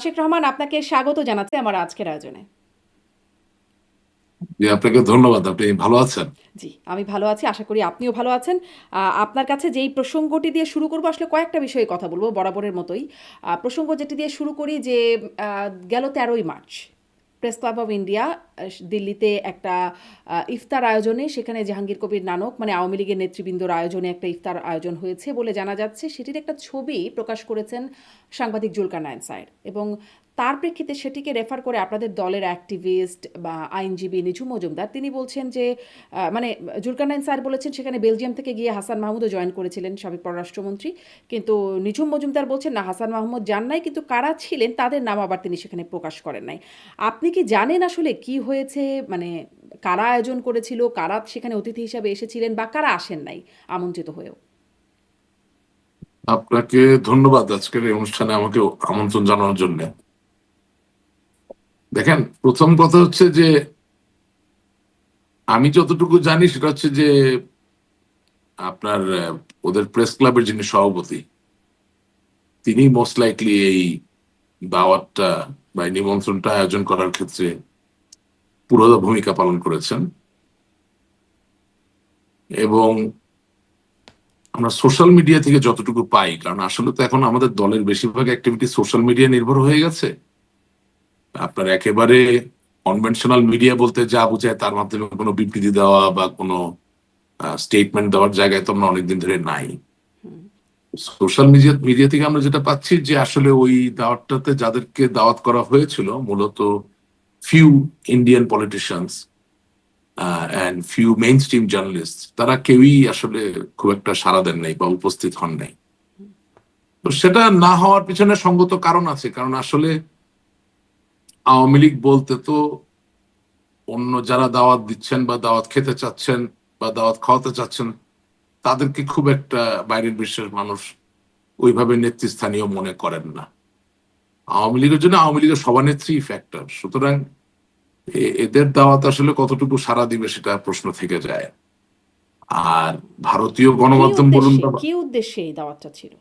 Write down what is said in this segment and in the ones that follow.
আশিক রহমান, আপনাকে স্বাগত জানাচ্ছি আমার আজকের আয়োজনে। জি, আপনাকে ধন্যবাদ। আপনি ভালো আছেন? জি, আমি ভালো আছি। আশা করি আপনিও ভালো আছেন। আপনার কাছে যেই প্রসঙ্গটি দিয়ে শুরু করব, আসলে কয়েকটা বিষয়ে কথা বলব বরাবরের মতোই। প্রসঙ্গ যেটি দিয়ে শুরু করি যে আ গেল ১৩ই March press club of India দিল্লিতে একটা ইফতার আয়োজনে, সেখানে জাহাঙ্গীর কবির নানক মানে আওয়ামী লীগের নেতৃবৃন্দর আয়োজনে একটা ইফতার আয়োজন হয়েছে বলে জানা যাচ্ছে। সেটির একটা ছবি প্রকাশ করেছেন সাংবাদিক জুলকারনাইন সায়ের, এবং তার প্রেক্ষিতে সেটিকে রেফার করে আপনাদের দলের অ্যাক্টিভিস্ট বা আইনজীবী নিঝুম মজুমদার তিনি বলছেন যে মানে জুলকারনাইন স্যার বলেছেন সেখানে বেলজিয়াম থেকে গিয়ে হাসান মাহমুদও জয়েন করেছিলেন, সাবেক পররাষ্ট্রমন্ত্রী। কিন্তু নিঝুম মজুমদার বলছেন না, হাসান মাহমুদ যান নাই, কিন্তু কারা ছিলেন তাদের নাম আবার তিনি সেখানে প্রকাশ করেন নাই। আপনি কি জানেন আসলে কি হয়েছে? মানে কারা আয়োজন করেছিল, কারা সেখানে অতিথি হিসাবে এসেছিলেন, বা কারা আসেন নাই আমন্ত্রিত হয়েও? আপনাকে ধন্যবাদ আজকের এই অনুষ্ঠানে আমাকে আমন্ত্রণ জানানোর জন্য। দেখেন, প্রথম কথা হচ্ছে যে আমি যতটুকু জানি সেটা হচ্ছে যে আপনার ওদের প্রেস ক্লাবের যিনি সভাপতি, তিনি মোস্ট লাইকলি এই দাওয়াতটা বা এই নিমন্ত্রণটা আয়োজন করার ক্ষেত্রে পুরোদা ভূমিকা পালন করেছেন। এবং আমরা সোশ্যাল মিডিয়া থেকে যতটুকু পাই, কারণ আসলে তো এখন আমাদের দলের বেশিরভাগ অ্যাক্টিভিটি সোশ্যাল মিডিয়া নির্ভর হয়ে গেছে। আপনার একেবারে কনভেনশনাল মিডিয়া বলতে যা বোঝায় তার মাধ্যমে কোনো বিবৃতি দেওয়া বা কোনো স্টেটমেন্ট দেওয়ার জায়গায় তো আমরা অনেকদিন ধরে নাই। সোশ্যাল মিডিয়া মিডিয়া থেকে আমরা যেটা পাচ্ছি যে আসলে ওই দাওয়াতটাতে যাদেরকে দাওয়াত করা হয়েছিল মূলত few Indian politicians and few main stream journalist, তারা কেউই আসলে খুব একটা সাড়া দেন নাই বা উপস্থিত হন নাই। তো সেটা না হওয়ার পিছনে সঙ্গত কারণ আছে, কারণ আসলে আওয়ামী লীগ বলতে তো অন্য যারা দাওয়াত দিচ্ছেন বা দাওয়াত খেতে চাচ্ছেন বা দাওয়াত খাওয়াতে চাচ্ছেন তাদেরকে খুব একটা বাইরের বিশ্বের মানুষ ওইভাবে নেতৃস্থানীয় মনে করেন না। আওয়ামী লীগের জন্য আওয়ামী লীগের সভানেত্রী ফ্যাক্টর, সুতরাং এদের দাওয়াত আসলে কতটুকু সাড়া দিবে সেটা প্রশ্ন থেকে যায়। আর ভারতীয় কি গণমাধ্যম বলুন উদ্দেশ্যে বা, কি উদ্দেশ্যে এই দাওয়াতটা ছিল?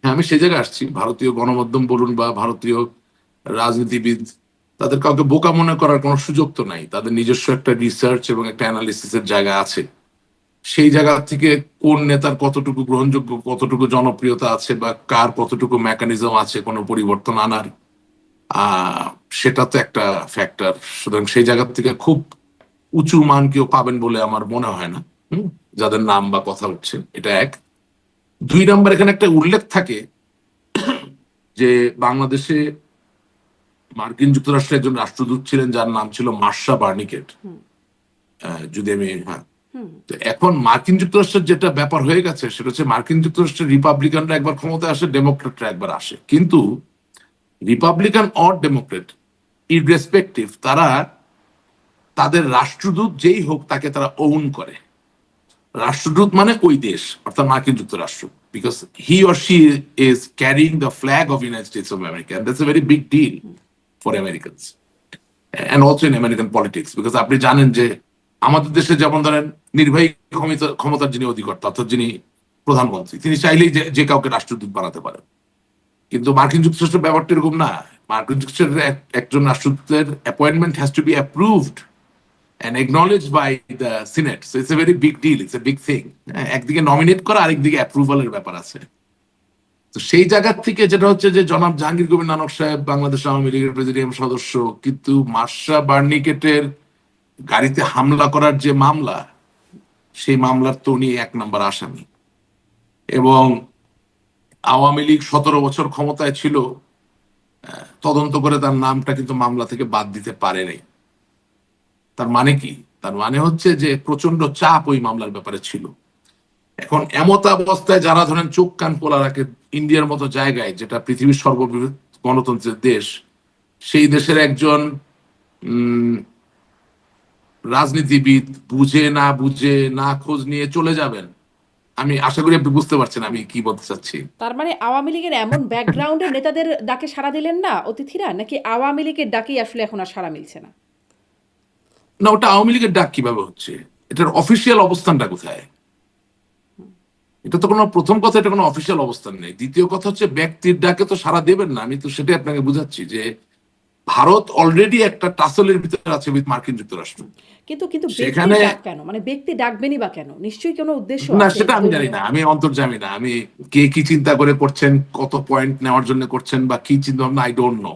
হ্যাঁ আমি সে জায়গায় আসছি, ভারতীয় গণমাধ্যম বলুন বা ভারতীয় রাজনীতিবিদ, তাদের কাউকে বোকা মনে করার কোনো সুযোগ তো নাই। তাদের নিজস্ব একটা রিসার্চ এবং একটা অ্যানালিসিসের জায়গা আছে। সেই জায়গা থেকে কোন নেতার কতটুকু গ্রহণযোগ্য, কতটুকু জনপ্রিয়তা আছে বা কার কতটুকু মেকানিজম আছে কোনো পরিবর্তন আনার, আহ সেটা তো একটা ফ্যাক্টর। সুতরাং সেই জায়গা থেকে খুব উঁচু মান কেউ পাবেন বলে আমার মনে হয় না। হুম, যাদের নাম বা কথা হচ্ছে এটা এক। দুই নাম্বার, এখানে একটা উল্লেখ থাকে যে বাংলাদেশে মার্কিন যুক্তরাষ্ট্রের একজন রাষ্ট্রদূত ছিলেন যার নাম ছিল মার্শা বার্নিকেট। হুম। যদি আমি, হ্যাঁ, হুম। তো এখন মার্কিন যুক্তরাষ্ট্রের যেটা ব্যাপার হয়ে গেছে সেটা হচ্ছে মার্কিন যুক্তরাষ্ট্রের রিপাবলিকানরা একবার ক্ষমতায় আসে, ডেমোক্রেটরা একবার আসে, কিন্তু রিপাবলিকান অর ডেমোক্রেট ইররেসপেক্টিভ তারা তাদের রাষ্ট্রদূত যেই হোক তাকে তারা ওন করে। রাষ্ট্রদূত মানে ওই দেশ, অর্থাৎ মার্কিন যুক্তরাষ্ট্র, because he or she is carrying the flag of United States of America, and that's a very big deal for Americans and also in American politics. Because আপনি জানেন যে আমাদের দেশে যেমন ধরেন নির্বাহী ক্ষমতার যিনি অধিকর্তা অর্থাৎ যিনি প্রধানমন্ত্রী, তিনি চাইলেই যে যে কাউকে রাষ্ট্রদূত বানাতে পারেন। কিন্তু মার্কিন যুক্তরাষ্ট্রের ব্যাপারটা এরকম না। মার্কিন যুক্তরাষ্ট্রের একজন রাষ্ট্রদূতের appointment has to be approved and acknowledged by the Senate. So it's a very big deal. It's a big thing. একদিকে নমিনেট করা, আরেকদিকে অ্যাপ্রুভালের ব্যাপার আছে। তো সেই জায়গা থেকে যেটা হচ্ছে যে জনাব জাহাঙ্গীর কবির নানক সাহেব বাংলাদেশ আওয়ামী লীগের প্রেসিডিয়াম সদস্য, কিন্তু মার্শা বার্নিকেটের গাড়িতে হামলা করার যে মামলা, সেই মামলার তো উনি এক নম্বর আসামি। এবং আওয়ামী লীগ 17 বছর ক্ষমতায় ছিল, তদন্ত করে তার নামটা কিন্তু মামলা থেকে বাদ দিতে পারেনি। তার মানে কি? তার মানে হচ্ছে যে প্রচন্ড চাপ ওই মামলার ব্যাপারে ছিল। এখন এমত অবস্থায় যারা ধরেন চোখ কান খোলা রাখে, ইন্ডিয়ার মতো জায়গায় যেটা পৃথিবীর সর্ববৃহৎ গণতন্ত্রের দেশ, সেই দেশের একজন উম রাজনীতিবিদ বুঝে না বুঝে না খোঁজ নিয়ে চলে যাবেন। আমি আশা করি আপনি বুঝতে পারছেন আমি কি বলতে চাচ্ছি। তার মানে আওয়ামী লীগের এমন ব্যাকগ্রাউন্ডের নেতাদের ডাকে সাড়া দিলেন না অতিথিরা, নাকি আওয়ামী লীগের ডাকেই আসলে এখন আর সাড়া মিলছে না? না, ওটা আওয়ামী লীগের ডাক কিভাবে হচ্ছে? এটার অফিসিয়াল অবস্থানটা কোথায়? এটা তো কোনো, প্রথম কথা এটা কোনো অফিসিয়াল অবস্থান নেই। দ্বিতীয় কথা হচ্ছে ব্যক্তির ডাকে তো সাড়া দেবেন না, আমি তো সেটাই আপনাকে বুঝাচ্ছি যে ভারত অলরেডি একটা টাসলের ভিতরে আছে উইথ মার্কিন যুক্তরাষ্ট্র। কিন্তু কিন্তু ব্যক্তির সেখানে ডাক কেন, মানে ব্যক্তি ডাকবেনই বা কেন? নিশ্চয়ই কোনো উদ্দেশ্য না, আছে সেটা আমি জানি দলীয়। না, আমি অন্তর্জামী না, আমি কে কি চিন্তা করে করছেন, কত পয়েন্ট নেওয়ার জন্য করছেন বা কি চিন্তা ভাবনা, আই ডোন্ট নো।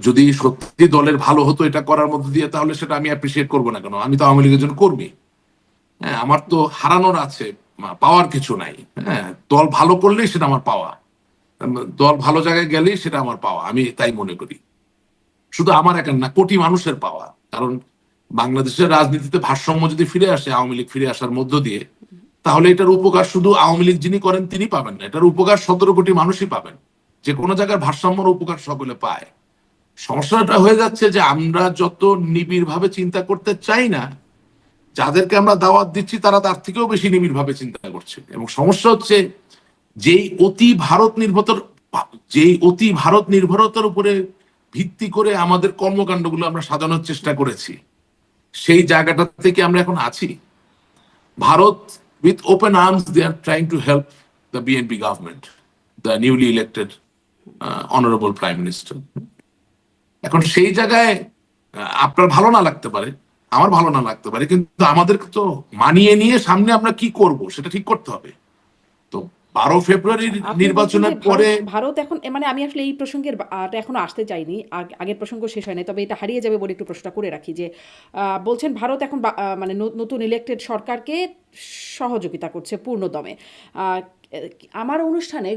যদি সত্যি দলের ভালো হতো এটা করার মধ্যে দিয়ে, তাহলে সেটা আমি অ্যাপ্রিসিয়েট করবো না কেন? আমি তো আওয়ামী লীগের জন্য কর্মী। হ্যাঁ, আমার তো হারানোর আছে, পাওয়ার কিছু নাই। হ্যাঁ, দল ভালো করলেই সেটা আমার পাওয়া, দল ভালো জায়গায় গেলেই সেটা আমার পাওয়া, আমি তাই মনে করি। শুধু আমার একার না, কোটি মানুষের পাওয়া। কারণ বাংলাদেশের রাজনীতিতে ভারসাম্য যদি ফিরে আসে আওয়ামী লীগ ফিরে আসার মধ্য দিয়ে, তাহলে এটার উপকার শুধু আওয়ামী লীগ যিনি করেন তিনি পাবেন না, এটার উপকার 17 কোটি মানুষই পাবেন। যে কোনো জায়গার ভারসাম্যর উপকার সকলে পায়। সমস্যাটা হয়ে যাচ্ছে যে আমরা যত নিবিড় ভাবে চিন্তা করতে চাই না, যাদেরকে আমরা দাওয়াত দিচ্ছি তারা তার থেকেও বেশি নিবিড় ভাবে চিন্তা করছে। এবং সমস্যা হচ্ছে যেই অতি ভারত নির্ভরতার যেই অতি ভারত নির্ভরতার উপরে ভিত্তি করে আমাদের কর্মকাণ্ডগুলো আমরা সাজানোর চেষ্টা করেছি, সেই জায়গাটা থেকে আমরা এখন আছি। Bharat with open arms they are trying to help the BNP government, the newly elected honorable prime minister. এখন সেই জায়গায় আপনার ভালো না লাগতে পারে, আমার ভালো না লাগতে পারে, কিন্তু আমাদেরকে তো মানিয়ে নিয়ে সামনে আমরা কি করব সেটা ঠিক করতে হবে। তো 12 ফেব্রুয়ারির আপনি বলছেন যে নির্বাচনের ভারত পরে ভারত এখন মানে আমি আসলে এই প্রসঙ্গের টা এখনো আসতে চাইনি, আগের প্রসঙ্গ শেষ হয়নি, তবে এটা হারিয়ে যাবে বলে একটু প্রশ্নটা করে রাখি যে বলছেন ভারত এখন মানে নতুন ইলেক্টেড সরকারকে সহযোগিতা করছে পূর্ণ দমে। আহ, আমার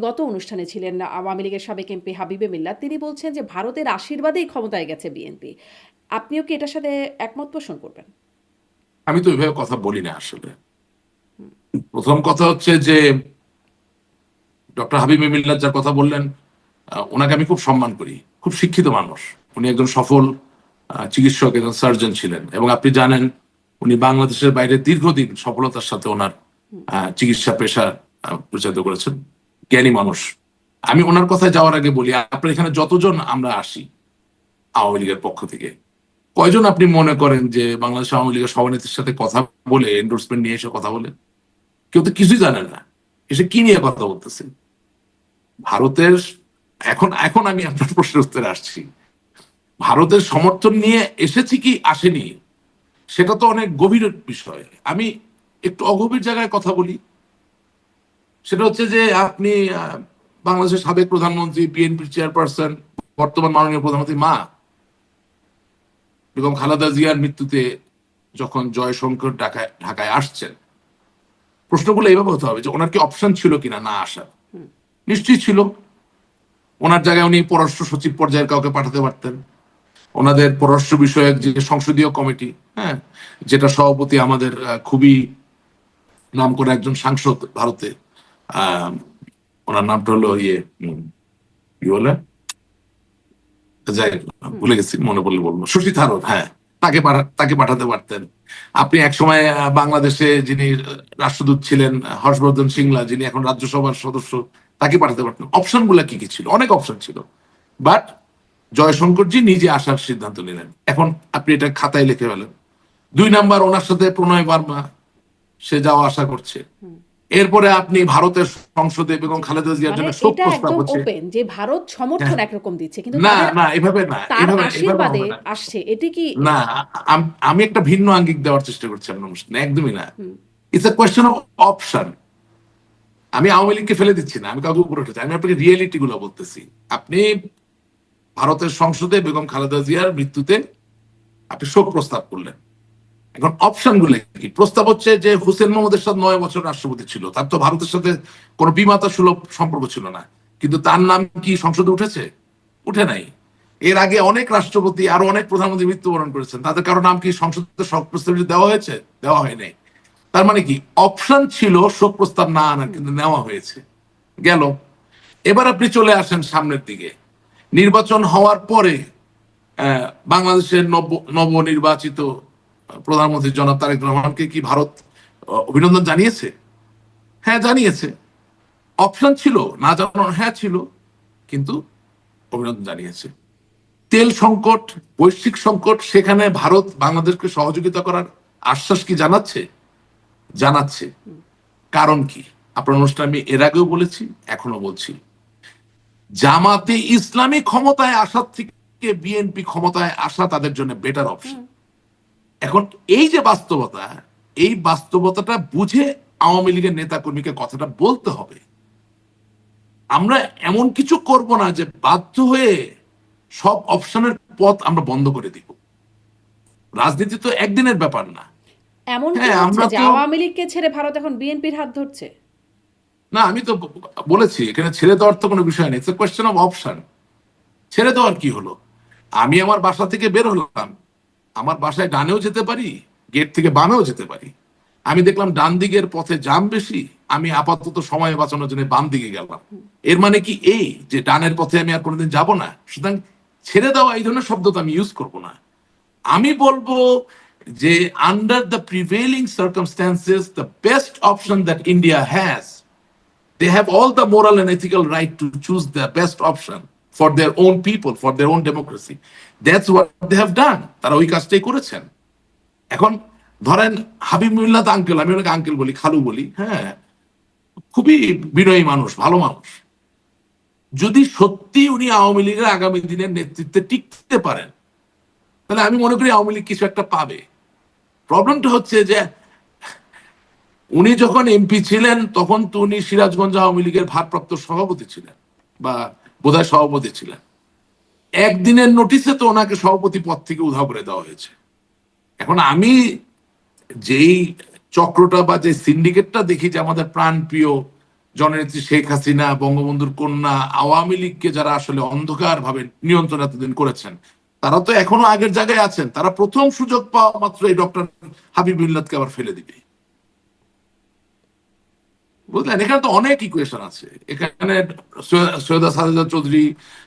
গত অনুষ্ঠানে ছিলেন আওয়ামী লীগের সাবেক এমপি হাবিবে মিল্লাত, তিনি বলছেন যে ভারতের আশীর্বাদেই ক্ষমতায় গেছে বিএনপি। আপনিও কি এটার সাথে একমত পোষণ করবেন? আমি তো ওইভাবে কথা বলি না আসলে। প্রথম কথা হচ্ছে যে ডক্টর হাবিব মিল্লাত যার কথা বললেন, ওনাকে আমি খুব সম্মান করি, খুব শিক্ষিত মানুষ। উনি একজন সফল চিকিৎসক, একজন সার্জন ছিলেন, এবং আপনি জানেন উনি বাংলাদেশের বাইরে দীর্ঘদিন সফলতার সাথে ওনার চিকিৎসা পেশা প্রচারিত করেছেন। জ্ঞানী মানুষ। আমি ওনার কথায় যাওয়ার আগে বলি, আপনার এখানে যতজন আমরা আসি আওয়ামী লীগের পক্ষ থেকে, কয়জন আপনি মনে করেন যে বাংলাদেশ আওয়ামী লীগের সভানেত্রীর সাথে কথা বলে, এন্ডোর্সমেন্ট নিয়ে এসে কথা বলে? কেউ তো কিছুই জানেন না, এসে কি নিয়ে কথা বলতেছে। ভারতের এখন এখন আমি আপনার প্রশ্নের উত্তরে আসছি। ভারতের সমর্থন নিয়ে এসেছি কি আসেনি, সেটা তো অনেক গভীর বিষয়। আমি একটু অগভীর জায়গায় কথা বলি। সেটা হচ্ছে যে আপনি বাংলাদেশের সাবেক প্রধানমন্ত্রী, বিএনপির চেয়ারপারসন, বর্তমান মাননীয় প্রধানমন্ত্রী মা বেগম খালেদা জিয়ার মৃত্যুতে যখন জয়শঙ্কর ঢাকায় আসছেন, প্রশ্নগুলো এইভাবে হতে হবে যে ওনার কি অপশন ছিল কিনা না আসার? নিশ্চয়ই ছিল। ওনার জায়গায় উনি পররাষ্ট্র সচিব পর্যায়ের কাউকে পাঠাতে পারতেন। ওনাদের পররাষ্ট্র বিষয়ক যে সংসদীয় কমিটি, হ্যাঁ, যেটা সভাপতি আমাদের খুবই নাম করে একজন সাংসদ ভারতে, আহ ওনার নামটা হলো কি বলে, যাই ভুলে গেছি, মনে পড়লে বলবো, শশী থারুর। হ্যাঁ, তাকে পাঠাতে পারতেন। আপনি একসময় বাংলাদেশে যিনি রাষ্ট্রদূত ছিলেন হর্ষবর্ধন সিংলা, যিনি এখন রাজ্যসভার সদস্য, তাকে পাঠাতে পারতেন। অপশন গুলা কি কি ছিল? অনেক অপশন ছিল, বাট জয়শঙ্করজি নিজে আসার সিদ্ধান্ত নিলেন। এখন আপনি এটা খাতায় লিখে ফেলেন। 2 নাম্বার, ওনার সাথে প্রণয় বার্মা, সে যাওয়া আশা করছে। এরপরে আপনি ভারতের সংসদে বেগম খালেদা জিয়ার মানে জন্য শোক এটা প্রস্তাব একদম হচ্ছে। ওপেন যে ভারত সমর্থন হ্যাঁ, একরকম দিচ্ছে, কিন্তু না তাদের না, এভাবে না, তার এভাবে আশীর্বাদে হবে না। আসছে, এটি কি? না, আমি একটা ভিন্ন আঙ্গিক দেওয়ার চেষ্টা করছি আপনার অনুষ্ঠানে, একদমই না। It's a question of option. আমি আওয়ামী লীগকে ফেলে দিচ্ছি না, আমি কাউকে উপরে উঠেছি, আমি আপনাকে রিয়েলিটি গুলো বলতেছি। আপনি ভারতের সংসদে বেগম খালেদা জিয়ার মৃত্যুতে আপনি শোক প্রস্তাব করলেন। এখন অপশন গুলো কি? প্রস্তাব হচ্ছে যে হুসেন মোহাম্মদের সাথে 9 বছর রাষ্ট্রপতি ছিল, তার তো ভারতের সাথে কোনো বিমাতা সুলভ সম্পর্ক ছিল না, কিন্তু তার নাম কি সংসদে উঠেছে? উঠে নাই। এর আগে অনেক রাষ্ট্রপতি, আরো অনেক প্রধানমন্ত্রী মৃত্যুবরণ করেছেন, তাদের কারো নাম কি সংসদে শোক প্রস্তাব দেওয়া হয়েছে? দেওয়া হয় নাই। তার মানে কি, অপশন ছিল শোক প্রস্তাব না আনার, কিন্তু নেওয়া হয়েছে, গেল। এবার আপনি চলে আসেন সামনের দিকে। নির্বাচন হওয়ার পরে বাংলাদেশের নবনির্বাচিত প্রধানমন্ত্রী জনাব তারেক রহমানকে কি ভারত অভিনন্দন জানিয়েছে? হ্যাঁ, জানিয়েছে। অপশন ছিল না জানানো? হ্যাঁ ছিল, কিন্তু অভিনন্দন জানিয়েছে। তেল সংকট, বৈশ্বিক সংকট, সেখানে ভারত বাংলাদেশকে সহযোগিতা করার আশ্বাস কি জানাচ্ছে? জানাচ্ছে। কারণ কি? আপনার অনুষ্ঠানে আমি এর আগেও বলেছি, এখনো বলছি, জামাতে ইসলামী ক্ষমতায় আসার থেকে বিএনপি ক্ষমতায় আসা তাদের জন্য বেটার অপশন। এখন এই যে বাস্তবতা, এই বাস্তবতাটা বুঝে আওয়ামী লীগের নেতা কর্মীকে কথাটা বলতে হবে। আমরা এমন কিছু করব না যে বাধ্য হয়ে সব অপশনের পথ আমরা বন্ধ করে দিব। রাজনীতি তো একদিনের ব্যাপার না। এমন কি হ্যাঁ, হচ্ছে আমরা যে তো আওয়ামী লীগকে ছেড়ে ভারত এখন বিএনপির হাত ধরছে? না, আমি তো বলেছি এখানে ছেড়ে দেওয়ার তো কোনো বিষয় নেই, it's a question of option. ছেড়ে দেওয়ার কি হলো? আমি আমার বাসা থেকে বের হলাম, আমার বাসায় ডানেও যেতে পারি, গেট থেকে বামেও যেতে পারি। আমি দেখলাম ডান দিকের পথে জাম বেশি, আমি আপাতত সময় বাঁচানোর জন্য বাম দিকে গেলাম। এর মানে কি এই যে ডানের পথে আমি আর কোনোদিন যাব না? সুতরাং ছেড়ে দেওয়া এই ধরনের শব্দ তো আমি ইউজ করবো না। আমি বলবো যে under the prevailing circumstances the best option that India has, they have all the moral and ethical right to choose the best option for their own people, for their own democracy. That's what they have done. তারা ওই কাজটাই করেছেন। এখন ধরেন হাবিব মিল্লাত uncle, আমি ওনাকে uncle বলি, খালু বলি, হ্যাঁ, খুবই বিনয়ী মানুষ, ভালো মানুষ। যদি সত্যি উনি আওয়ামী লীগের আগামী দিনের নেতৃত্বে টিকতে পারেন, তাহলে আমি মনে করি আওয়ামী লীগ কিছু একটা পাবে। প্রবলেমটা হচ্ছে যে উনি যখন এমপি ছিলেন তখন তো উনি সিরাজগঞ্জ আওয়ামী লীগের ভারপ্রাপ্ত সভাপতি ছিলেন, বা বোধহয় সভাপতি ছিলেন। একদিনের নোটিশে তো ওনাকে সভাপতি পদ থেকে উধাও করে দেওয়া হয়েছে। এখন আমি যেই চক্রটা বা যে সিন্ডিকেটটা দেখি যে আমাদের প্রাণ প্রিয় জননেত্রী শেখ হাসিনা, বঙ্গবন্ধুর কন্যা, আওয়ামী লীগকে যারা আসলে অন্ধকার ভাবে নিয়ন্ত্রণ এতদিন করেছেন, তারা তো এখনো আগের জায়গায় আছেন। তারা প্রথম সুযোগ পাওয়া মাত্র এই ডক্টর হাবিব মিল্লাতকে আবার ফেলে দিবে। বুঝলেন, এখানে তো অনেক ইকুয়েশন আছে। এখানে সৈয়দা সাজেদা চৌধুরী,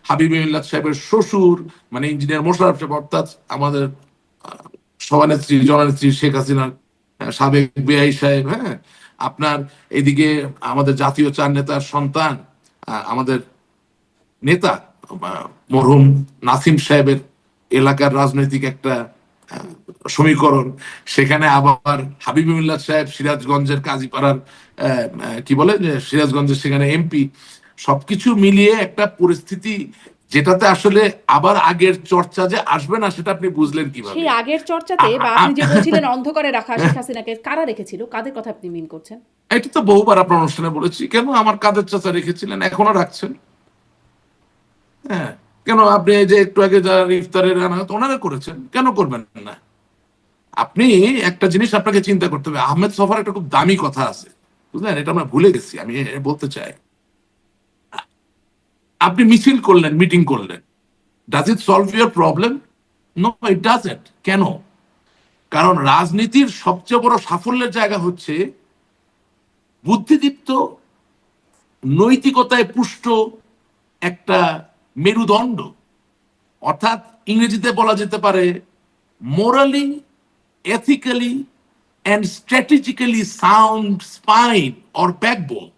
হাবিব মিল্লাত সাহেবের শ্বশুর, মানে ইঞ্জিনিয়ার মোশাররফ সাহেব, অর্থাৎ আমাদের সভানেত্রী জননেত্রী শেখ হাসিনার সাবেক বেআই সাহেব, হ্যাঁ, আপনার এদিকে আমাদের জাতীয় চার নেতার সন্তান, আমাদের নেতা মরহুম নাসিম সাহেবের এলাকার রাজনৈতিক একটা সমীকরণ। সেখানে আবার হাবিব মিল্লাত সাহেব সিরাজগঞ্জের কাজীপাড়ার কি বলে যে সিরাজগঞ্জের সেখানে এমপি। সবকিছু মিলিয়ে একটা পরিস্থিতি যেটাতে আসলে আবার আগের চর্চা যে আসবে না, সেটা আপনি বুঝলেন কিভাবে? সেই আগের চর্চাতে বা আপনি যে বলছিলেন অন্ধকারে রাখা শেখ হাসিনাকে কারা রেখেছিল, কাদের কথা আপনি মিন করছেন? এটা তো বহুবার আপনার অনুষ্ঠানে বলেছি। কেন আমার কাদের চাচা রেখেছিলেন, এখনো রাখছেন। হ্যাঁ, কেন আপনি এই যে একটু আগে যারা ইফতারের আনাত ওনারা করেছেন, কেন করবেন না? আপনি একটা জিনিস আপনাকে চিন্তা করতে হবে, আহমেদ সফার একটা খুব দামি কথা আছে, বুঝলেন, এটা আমরা ভুলে গেছি, আমি বলতে চাই। আপনি মিছিল করলেন, মিটিং করলেন, does it solve your problem? No, it doesn't. কেন? কারণ রাজনীতির সবচেয়ে বড় সাফল্যের জায়গা হচ্ছে বুদ্ধিদীপ্ত, নৈতিকতায় পুষ্ট একটা মেরুদণ্ড, অর্থাৎ ইংরেজিতে বলা যেতে পারে morally, ethically and strategically sound spine or backbone।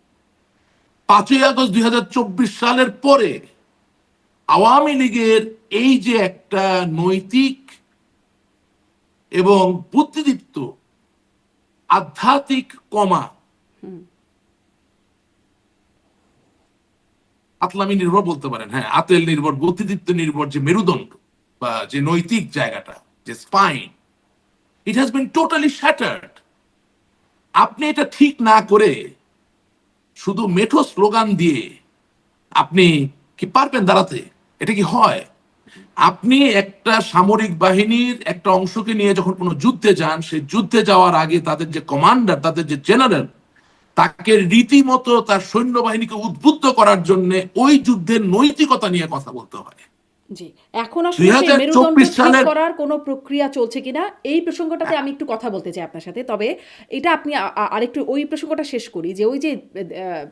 5ই আগস্ট 2024 সালের পরে আওয়ামী লীগের এই যে একটা নৈতিক এবং বুদ্ধিদীপ্ত আধ্যাত্মিক কমা, আতলামি নির্ভর বলতে পারেন, হ্যাঁ, আতেল নির্ভর, বুদ্ধিদীপ্ত নির্ভর যে মেরুদণ্ড বা যে নৈতিক জায়গাটা, যে spine, it has been totally shattered. আপনি এটা ঠিক না করে শুধু মেঠো স্লোগান দিয়ে আপনি কি পারবেন দাঁড়াতে? এটা কি হয়? আপনি একটা সামরিক বাহিনীর একটা অংশকে নিয়ে যখন কোনো যুদ্ধে যান, সেই যুদ্ধে যাওয়ার আগে তাদের যে কমান্ডার, তাদের যে জেনারেল, তাকে রীতিমতো তার সৈন্যবাহিনীকে উদ্বুদ্ধ করার জন্য ওই যুদ্ধের নৈতিকতা নিয়ে কথা বলতে হয়। জি, এখন আসলে সেই মেরুদণ্ড 2024 ঠিক সালের করার কোনো প্রক্রিয়া চলছে কিনা এই প্রসঙ্গটাতে আমি একটু কথা বলতে চাই আপনার সাথে। তবে এটা আপনি আরেকটু ওই প্রসঙ্গটা শেষ করি যে ওই যে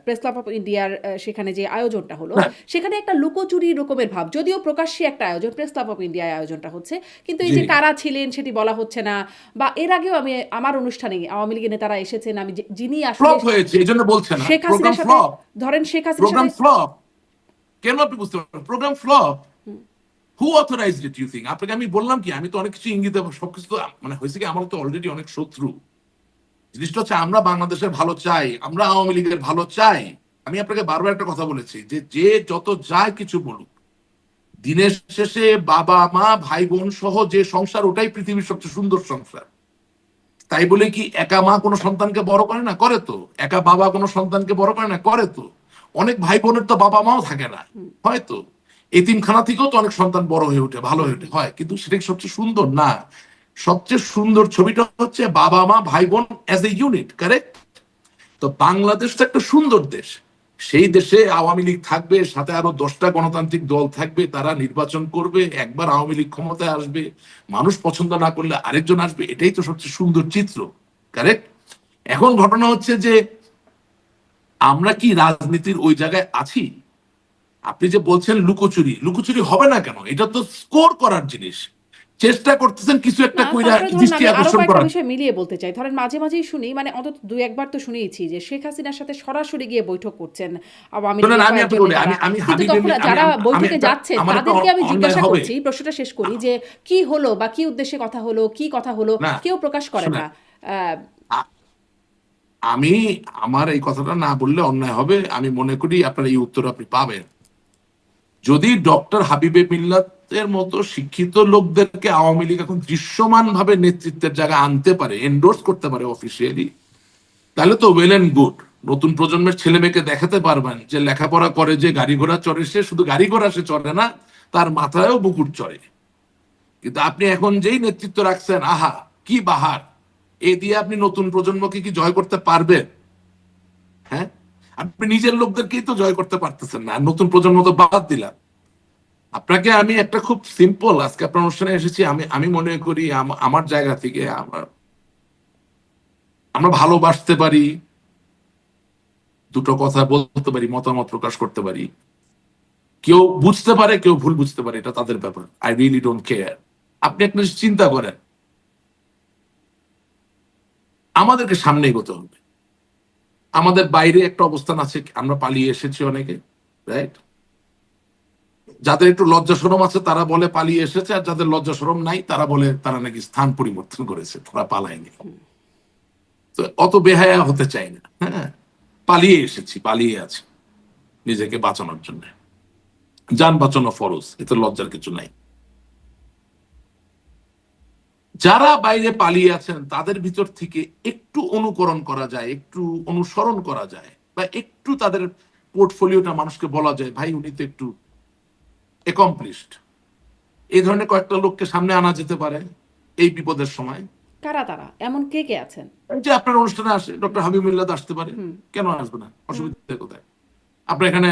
প্রেস ক্লাব অফ ইন্ডিয়ার সেখানে যে আয়োজনটা হলো, সেখানে একটা লুকোচুরি রকমের ভাব, যদিও প্রকাশ্যে একটা আয়োজন, প্রেস ক্লাব অফ ইন্ডিয়ার আয়োজনটা হচ্ছে, কিন্তু এই যে কারা ছিলেন সেটি বলা হচ্ছে না। বা এর আগেও আমি আমার অনুষ্ঠানে আওয়ামী লীগের নেতারা এসেছেন, আমি যিনি আসলে ফ্লপ হয়েছে এই জন্য বলছেন না, শেখ প্রোগ্রাম হাসিনার সাথে, ফ্লপ, ধরেন শেখ হাসিনার প্রোগ্রাম সাথে ফ্লপ। কেন আপনি বুঝতে পারবেন programme flop? Who authorised it you think? আপনাকে আমি বললাম কি, আমি তো অনেক কিছু ইঙ্গিত, সবকিছু তো মানে হয়েছে কি, আমার তো অলরেডি অনেক শত্রু জিনিসটা হচ্ছে আমরা বাংলাদেশের ভালো চাই, আমরা আওয়ামী লীগের ভালো চাই। আমি আপনাকে বারবার একটা কথা বলেছি যে যে যত যায় কিছু বলুক, দিনের শেষে বাবা মা ভাই বোন সহ যে সংসার, ওটাই পৃথিবীর সবচেয়ে সুন্দর সংসার। তাই বলে কি একা মা কোনো সন্তানকে বড় করে না? করে তো। একা বাবা কোনো সন্তানকে বড় করে না? করে তো। অনেক ভাই বোনের তো বাবা মাও থাকে না, হয়তো এতিমখানা থেকেও তো অনেক সন্তান বড় হয়ে ওঠে, ভালো হয়ে ওঠে, হয়, কিন্তু সেটাই সবচেয়ে সুন্দর না। সবচেয়ে সুন্দর ছবিটা হচ্ছে বাবা মা ভাই বোন অ্যাজ এ ইউনিট, কারেক্ট? তো বাংলাদেশ তো একটা সুন্দর দেশ, সেই দেশে আওয়ামী লীগ থাকবে, সাথে আরো 10টা গণতান্ত্রিক দল থাকবে, তারা নির্বাচন করবে, একবার আওয়ামী লীগ ক্ষমতায় আসবে, মানুষ পছন্দ না করলে আরেকজন আসবে, এটাই তো সবচেয়ে সুন্দর চিত্র, কারেক্ট? এখন ঘটনা হচ্ছে যে আমরা কি রাজনীতির ওই জায়গায় আছি? আপনি যে বলছেন লুকোচুরি, লুকোচুরি হবে না কেন? এটা তো স্কোর করার জিনিস। চেষ্টা করতেছেন কিছু একটা না, কইরা তারপরে ধরুন দৃষ্টি আমি আরো আকর্ষণ কয়েকটা করার। বিষয় মিলিয়ে বলতে চাই। ধরেন মাঝে মাঝেই শুনি, মানে অন্তত ২-১ বার তো শুনেইছি যে শেখ হাসিনার সাথে সরাসরি গিয়ে বৈঠক করছেন আওয়ামী শোনেন, লীগের আমি কয়েকজন আপনাকে বলি, নেতারা। আমি কিন্তু হাবিব তখন আমি যারা আমি বৈঠকে একটা, যাচ্ছেন আমার একটা তাদেরকে আমি অন্যায় জিজ্ঞাসা হবে করছি, প্রশ্নটা শেষ করি যে কি হলো বা কি উদ্দেশ্যে কথা হলো, কি কথা হলো, না? কেউ প্রকাশ করেন শোনেন, না। আহ, আ- আমি, আমার এই কথাটা না বললে অন্যায় হবে, আমি মনে করি আপনার এই উত্তর আপনি পাবেন যদি ডক্টর হাবিবে মিল্লাতের মতো শিক্ষিত লোকদেরকে আওয়ামী লীগ এখন দৃশ্যমান ভাবে নেতৃত্বের জায়গায় আনতে পারে, এন্ডোর্স করতে পারে অফিসিয়ালি, তাহলে তো ওয়েল এন্ড গুড। নতুন প্রজন্মের ছেলে মেয়েকে দেখাতে পারবেন যে লেখাপড়া করে, যে গাড়ি ঘোড়া চড়ে, সে শুধু গাড়ি ঘোড়া সে চড়ে না, তার মাথায়ও বুকুট চড়ে। কিন্তু আপনি এখন যেই নেতৃত্ব রাখছেন, আহা কি বাহার, এ দিয়ে আপনি নতুন প্রজন্মকে কি জয় করতে পারবেন? হ্যাঁ, আপনি নিজের লোকদেরকেই তো জয় করতে পারতেছেন না, আর নতুন প্রজন্ম তো বাদ দিলাম। আপনাকে আমি একটা খুব সিম্পল, আজকে আপনার অনুষ্ঠানে এসেছি, আমি আমি মনে করি আমার জায়গা থেকে আমরা ভালোবাসতে পারি, দুটো কথা বলতে পারি, মতামত প্রকাশ করতে পারি, কেউ বুঝতে পারে কেউ ভুল বুঝতে পারে, এটা তাদের ব্যাপার, আই রিয়েলি ডোন্ট কেয়ার। আপনি একটা জিনিস চিন্তা করেন, আমাদেরকে সামনে এগোতে হবে। আমাদের বাইরে একটা অবস্থান আছে, আমরা পালিয়ে এসেছি অনেকে, রাইট? যাদের একটু লজ্জা শরম আছে তারা বলে পালিয়ে এসেছে, আর যাদের লজ্জা শরম নাই তারা বলে তারা নাকি স্থান পরিবর্তন করেছে, তারা পালায়নি। তো অত বেহায়া হতে চাই না, হ্যাঁ, পালিয়ে এসেছি, পালিয়ে আছি নিজেকে বাঁচানোর জন্য। যান বাঁচানো ফরজ, এতে লজ্জার কিছু নাই। যারা বাইরে পালিয়ে আছেন তাদের ভিতর থেকে একটু অনুকরণ করা যায়, একটু অনুসরণ করা যায়, বা একটু তাদের পোর্টফোলিওটা মানুষকে বলা যায়, ভাই উনি তো একটু অ্যাকমপ্লিশড, এই ধরনের কয়েকটা লোককে সামনে আনা যেতে পারে এই বিপদের সময়। কারা তারা, এমন কে কে আছেন? এই যে আপনার অনুষ্ঠানে আসে ডক্টর হাবিবুল্লাহ আসতে পারে, হুম। কেন আসবে না? হুম। অসুবিধা কোথায়? আপনার এখানে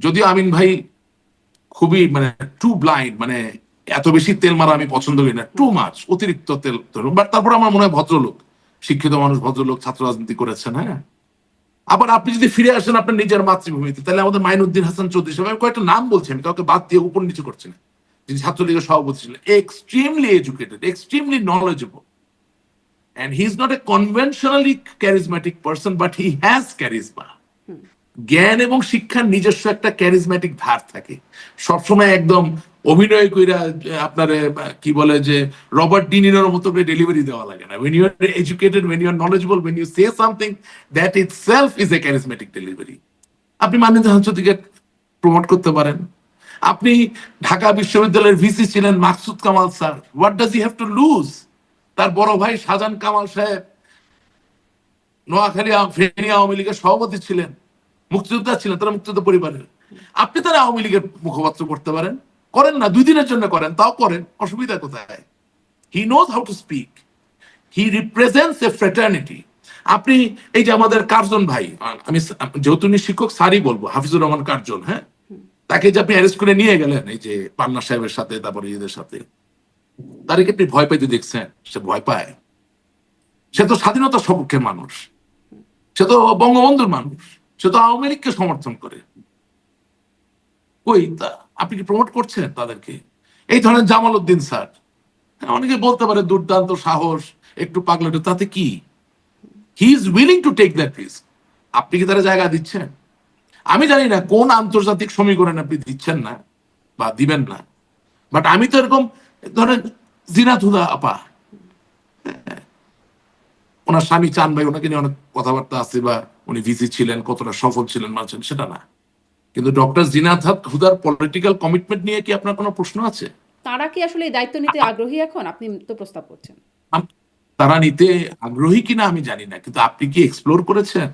যদিও আমিন ভাই খুবই মানে টু ব্লাইন্ড, মানে এত বেশি তেল মারা আমি পছন্দ করি না, টু মাচ, অতিরিক্ত তেল ধরুন, বাট তারপর আমার মনে হয় ভদ্রলোক, শিক্ষিত মানুষ, ভদ্রলোক, ছাত্র রাজনীতি করেছেন, হ্যাঁ। আবার আপনি যদি ফিরে আসেন আপনার নিজের মাতৃভূমিতে, তাহলে আমাদের মাইনুদ্দিন হাসান চৌধুরী সাহেব, আমি কয়েকটা নাম বলছি, আমি কাউকে বাদ দিয়ে উপর নিচে করছি না, যিনি ছাত্রলীগের সভাপতি ছিলেন, extremely educated, extremely knowledgeable, and he's not a conventionally charismatic person, but he has charisma. জ্ঞান এবং শিক্ষার নিজস্ব একটা ক্যারিজম্যাটিক ধার থাকে, সবসময় একদম অভিনয় কইরা আপনার কি বলে যে রবার্ট ডিনিরোর মতো করে ডেলিভারি দেওয়া লাগে না। when you are educated, when you are knowledgeable, when you say something, that itself is a charismatic delivery. আপনি মাননীয় হাসপাতালকে প্রমোট করতে পারেন। আপনি ঢাকা বিশ্ববিদ্যালয়ের ভিসি ছিলেন Maksud Kamal sir, what does he have to lose? তার বড় ভাই শাহজাহান কামাল সাহেব নোয়াখালী ফেনী আওয়ামী লীগের সভাপতি ছিলেন, মুক্তিযোদ্ধা ছিলেন, তারা মুক্তিযোদ্ধা পরিবারের। আপনি তারা আওয়ামী লীগের মুখপাত্র করতে পারেন, করেন না, 2 দিনের জন্য করেন, তাও করেন, অসুবিধা কোথায়? He knows how to speak, he represents A fraternity. আপনি এই যে আমাদের কার্জন ভাই, আমি যেহেতু উনি শিক্ষক স্যারই বলবো, হাফিজুর রহমান কার্জন, হ্যাঁ, তাকে যে আপনি অ্যারেস্ট করে নিয়ে গেলেন এই যে পান্না সাহেবের সাথে, তারপরে এদের সাথে, তাদেরকে আপনি ভয় পাইতে দেখছেন? সে ভয় পায়? সে তো স্বাধীনতার সপক্ষে মানুষ, সে তো বঙ্গবন্ধুর মানুষ, সে তো আওয়ামী লীগকে সমর্থন করে। কই তা আপনি কি প্রমোট করছেন তাদেরকে? এই ধরনের জামাল উদ্দিন স্যার, হ্যাঁ, অনেকে বলতে পারে দুর্দান্ত সাহস, একটু পাগলাটে, তাতে কি? He is willing to take that risk. আপনি কি তারা জায়গা দিচ্ছেন? আমি জানি না কোন আন্তর্জাতিক সমীকরণ আপনি দিচ্ছেন না বা দিবেন না, বাট আমি তো এরকম ধরেন জিনাত হুদা আপা, ওনার স্বামী চান ভাই ওনাকে নিয়ে অনেক কথাবার্তা আছে বা উনি ভিসি ছিলেন, কতটা সফল ছিলেন মানছেন সেটা না, কিন্তু ডক্টর জিনাত হক হুদার পলিটিক্যাল কমিটমেন্ট নিয়ে কি আপনার কোনো প্রশ্ন আছে? তারা কি আসলে এই দায়িত্ব নিতে আগ্রহী এখন? আপনি তো প্রস্তাব করছেন। তারা নিতে আগ্রহী কিনা আমি জানি না, কিন্তু আপনি কি এক্সপ্লোর করেছেন?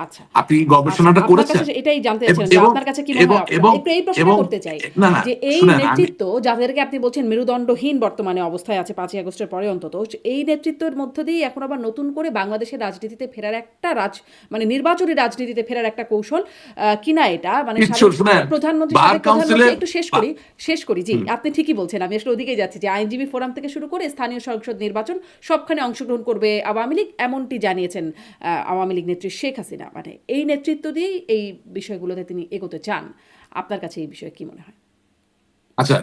আচ্ছা, আপনি কি আচ্ছা। গবেষণাটা আপনার কাছে করেছেন? এটাই জানতে এবং চাচ্ছিলাম যে এবং আপনার কাছে কি মনে এবং হয় এবং একটু এই প্রশ্নটা এবং করতে চাই না না যে এই শুনেন আমি নেতৃত্ব যাদেরকে আপনি বলছেন মেরুদণ্ডহীন বর্তমানে অবস্থায় আছে ৫ই আগস্টের পরে অন্তত, এই নেতৃত্বের মধ্য দিয়েই এখন আবার নতুন করে বাংলাদেশের রাজনীতিতে ফেরার একটা মানে নির্বাচনী রাজনীতিতে ফেরার একটা কৌশল কিনা এটা মানে কিচ্ছু সাবেক শুনেন, প্রধানমন্ত্রী বার সাবেক প্রধানমন্ত্রী কাউন্সিলের একটু শেষ করি জি আপনি ঠিকই বলছেন, আমি আসলে ওদিকেই যাচ্ছি যে আইনজীবী ফোরাম থেকে শুরু করে স্থানীয় সংসদ নির্বাচন সবখানে অংশগ্রহণ করবে আওয়ামী লীগ, এমনটি জানিয়েছেন আওয়ামী লীগ নেত্রী শেখ হাসিনা। মানে এই নেতৃত্ব দিয়েই এই বিষয়গুলোতে তিনি এগোতে চান। আপনার কাছে এই বিষয়ে কি মনে হয়? আচ্ছা,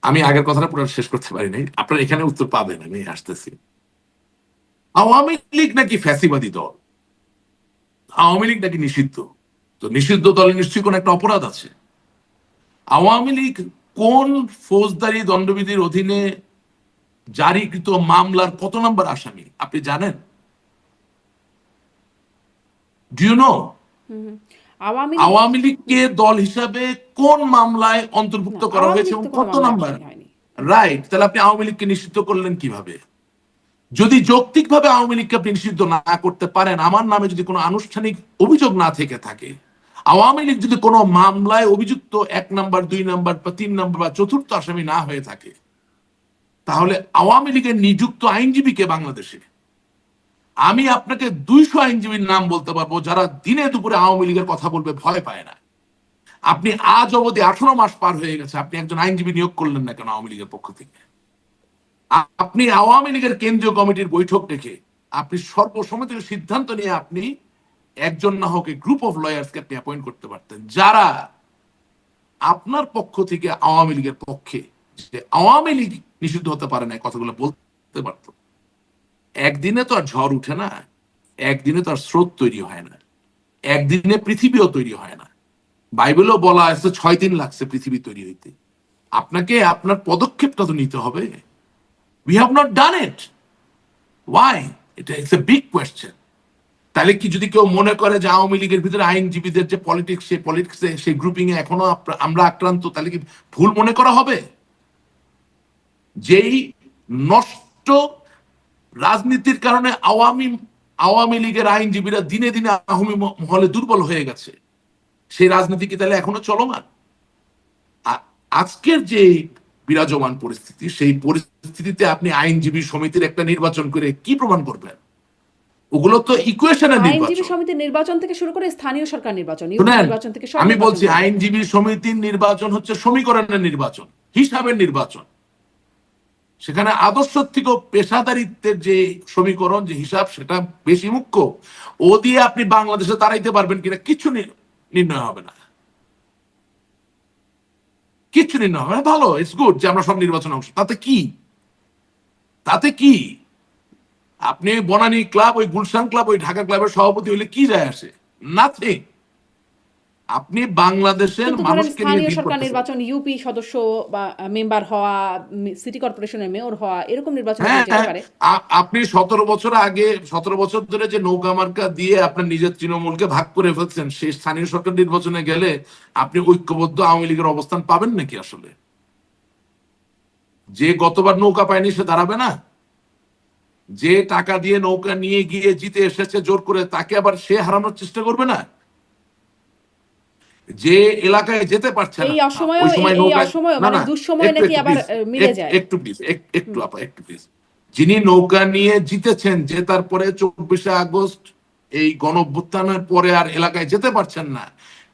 আমি আগের কথাটা পুরো শেষ করতে পারি নাই, আপনার এখানে উত্তর পাবেন, আমি আসতেছি। আওয়ামী লীগ নাকি ফ্যাসিবাদী দল? আওয়ামী লীগ নাকি নিষিদ্ধ? তো নিষিদ্ধ দলে নিশ্চয়ই কোন একটা অপরাধ আছে। আওয়ামী লীগ কোন ফৌজদারি দণ্ডবিধির অধীনে জারিকৃত মামলার কত নম্বর আসামি আপনি জানেন? Do you know? Awami League Awami লীগকে দল হিসাবে কোন মামলায় অন্তর্ভুক্ত না, করা আওয়ামী হয়েছে লীগ এবং তো কোনো কত মামলায় নাম্বার? আসামি হয়নি। রাইট, তাহলে আপনি আওয়ামী লীগকে নিষিদ্ধ করলেন কিভাবে? যদি যৌক্তিকভাবে আওয়ামী লীগকে আপনি নিষিদ্ধ না করতে পারেন, আমার নামে যদি কোনো আনুষ্ঠানিক অভিযোগ না থেকে থাকে, আওয়ামী লীগ যদি কোনো মামলায় অভিযুক্ত 1 নাম্বার 2 নাম্বার বা 3 নাম্বার বা চতুর্থ আসামি না হয়ে থাকে, তাহলে আওয়ামী লীগের নিযুক্ত আইনজীবীকে বাংলাদেশে আমি আপনাকে 200 আইনজীবীর নাম বলতে পারবো যারা দিনে দুপুরে আওয়ামী লীগের কথা বলবে ভয় পায় না। আপনি আজ অবধি 18 মাস পার হয়ে গেছে, আপনি একজন আইনজীবী নিয়োগ করলেন না কেন আওয়ামী লীগের পক্ষ থেকে? আপনি আওয়ামী লীগের কেন্দ্রীয় কমিটির বৈঠক ডেকে আপনি সর্বসম্মতির সিদ্ধান্ত নিয়ে আপনি একজন না হোক গ্রুপ অফ লয়ার্সকে আপনি অ্যাপয়েন্ট করতে পারতেন, যারা আপনার পক্ষ থেকে আওয়ামী লীগের পক্ষে যে আওয়ামী লীগ নিষিদ্ধ হতে পারে না কথাগুলো বলতে পারত। একদিনে তো আর ঝড় উঠে না, একদিনে তো আর স্রোত তৈরি হয় না, একদিনে পৃথিবীও তৈরি হয় না। বাইবেলও বলা আছে 6 দিন লাগছে পৃথিবী তৈরি হইতে। আপনাকে আপনার পদক্ষেপটা তো নিতে হবে। We have not done it. Why? It's a big question. তাহলে কি যদি কেউ মনে করে যে আওয়ামী লীগের ভিতরে আইনজীবীদের যে পলিটিক্স, সেই পলিটিক্সে সেই গ্রুপিং এ এখনো আমরা আক্রান্ত, তাহলে কি ভুল মনে করা হবে? যেই নষ্ট রাজনীতির কারণে আওয়ামী লীগের আইনজীবীরা দিনে দিনে আওয়ামী মহলে দুর্বল হয়ে গেছে, সেই রাজনীতি কি তাহলে এখনো চলমান? আজকের যে বিরাজমান পরিস্থিতি, সেই পরিস্থিতিতে আপনি আইনজীবী সমিতির একটা নির্বাচন করে কি প্রমাণ করবেন? ওগুলো তো ইকুয়েশনের আইনজীবী নির্বাচন। সমিতির নির্বাচন থেকে শুরু করে স্থানীয় সরকার নির্বাচন, ইউপি শুনেন, নির্বাচন থেকে সব আমি নির্বাচন বলছি করবে। আইনজীবী সমিতির নির্বাচন হচ্ছে সমীকরণের নির্বাচন, হিসাবের নির্বাচন। সেখানে আদর্শ থেকে পেশাদারিত্বের যে সমীকরণ, যে হিসাব, সেটা বেশি মুখ্য। ও দিয়ে আপনি বাংলাদেশে দাঁড়াইতে পারবেন কিনা কিছু নির্ণয় হবে না, কিচ্ছু নির্ণয় হবে না। ভালো, ইটস গুড যে আমরা সব নির্বাচনে অংশ, তাতে কি? তাতে কি? আপনি বনানী ক্লাব, ওই গুলশান ক্লাব, ওই ঢাকা ক্লাবের সভাপতি হইলে কি যায় আসে? নাথিং। আপনি বাংলাদেশের কিন্তু ধরেন মানুষকে নিয়ে স্থানীয় ডিল সরকার করতেছেন। নির্বাচন, ইউপি সদস্য বা মেম্বার হওয়া, সিটি কর্পোরেশনের মেয়র হওয়া, এরকম নির্বাচন হ্যাঁ, যেতে পারে। আপনি 17 বছর ধরে যে নৌকা মার্কা দিয়ে আপনার নিজের তৃণমূলকে ভাগ করে ফেলছেন, সেই স্থানীয় সরকার নির্বাচনে গেলে আপনি ঐক্যবদ্ধ আওয়ামী লীগের অবস্থান পাবেন নাকি? আসলে যে গতবার নৌকা পায়নি সে দাঁড়াবে না? যে টাকা দিয়ে নৌকা নিয়ে গিয়ে জিতে এসেছে জোর করে, তাকে আবার সে হারানোর চেষ্টা করবে না? যে এলাকায় যেতে পারছে না এই অসময়ে ওই সময় এই নৌকায়, অসময়ে না মানে না, দুঃসময় একটু নাকি একটু আবার প্লিজ, মিলে যায়। একটু প্লিজ, একটু আপা, একটু প্লিজ। যিনি নৌকা নিয়ে জিতেছেন, যে তারপরে 24শে আগস্ট এই গণঅভ্যুত্থানের পরে আর এলাকায় যেতে পারছেন না,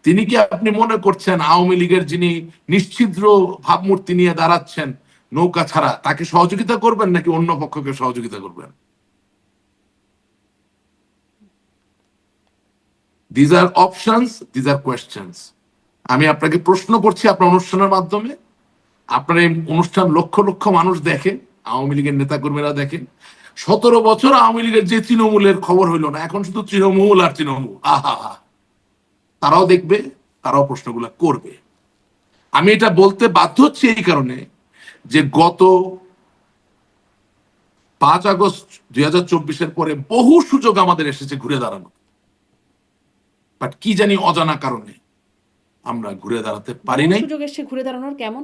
তিনি কি আপনি মনে করছেন আওয়ামী লীগের যিনি নিশ্ছিদ্র ভাবমূর্তি নিয়ে দাঁড়াচ্ছেন নৌকা ছাড়া, তাকে সহযোগিতা করবেন নাকি অন্য পক্ষকে সহযোগিতা করবেন? These are options, these are questions. আমি আপনাকে প্রশ্ন করছি আপনার অনুষ্ঠানের মাধ্যমে। আপনার এই অনুষ্ঠান লক্ষ লক্ষ মানুষ দেখেন, আওয়ামী লীগের নেতা কর্মীরা দেখেন। 17 বছর আওয়ামী লীগের যে তৃণমূলের খবর হইল না, এখন শুধু তৃণমূল আর তৃণমূল, আহা হা। তারাও দেখবে, তারাও প্রশ্নগুলো করবে। আমি এটা বলতে বাধ্য হচ্ছি এই কারণে যে গত 5 আগস্ট 2024-এর পরে বহু সুযোগ আমাদের এসেছে ঘুরে দাঁড়ানো, বাট কি জানি অজানা কারণে আমরা ঘুরে দাঁড়াতে পারি বহু নাই। সুযোগ এসে ঘুরে দাঁড়ানোর কেমন?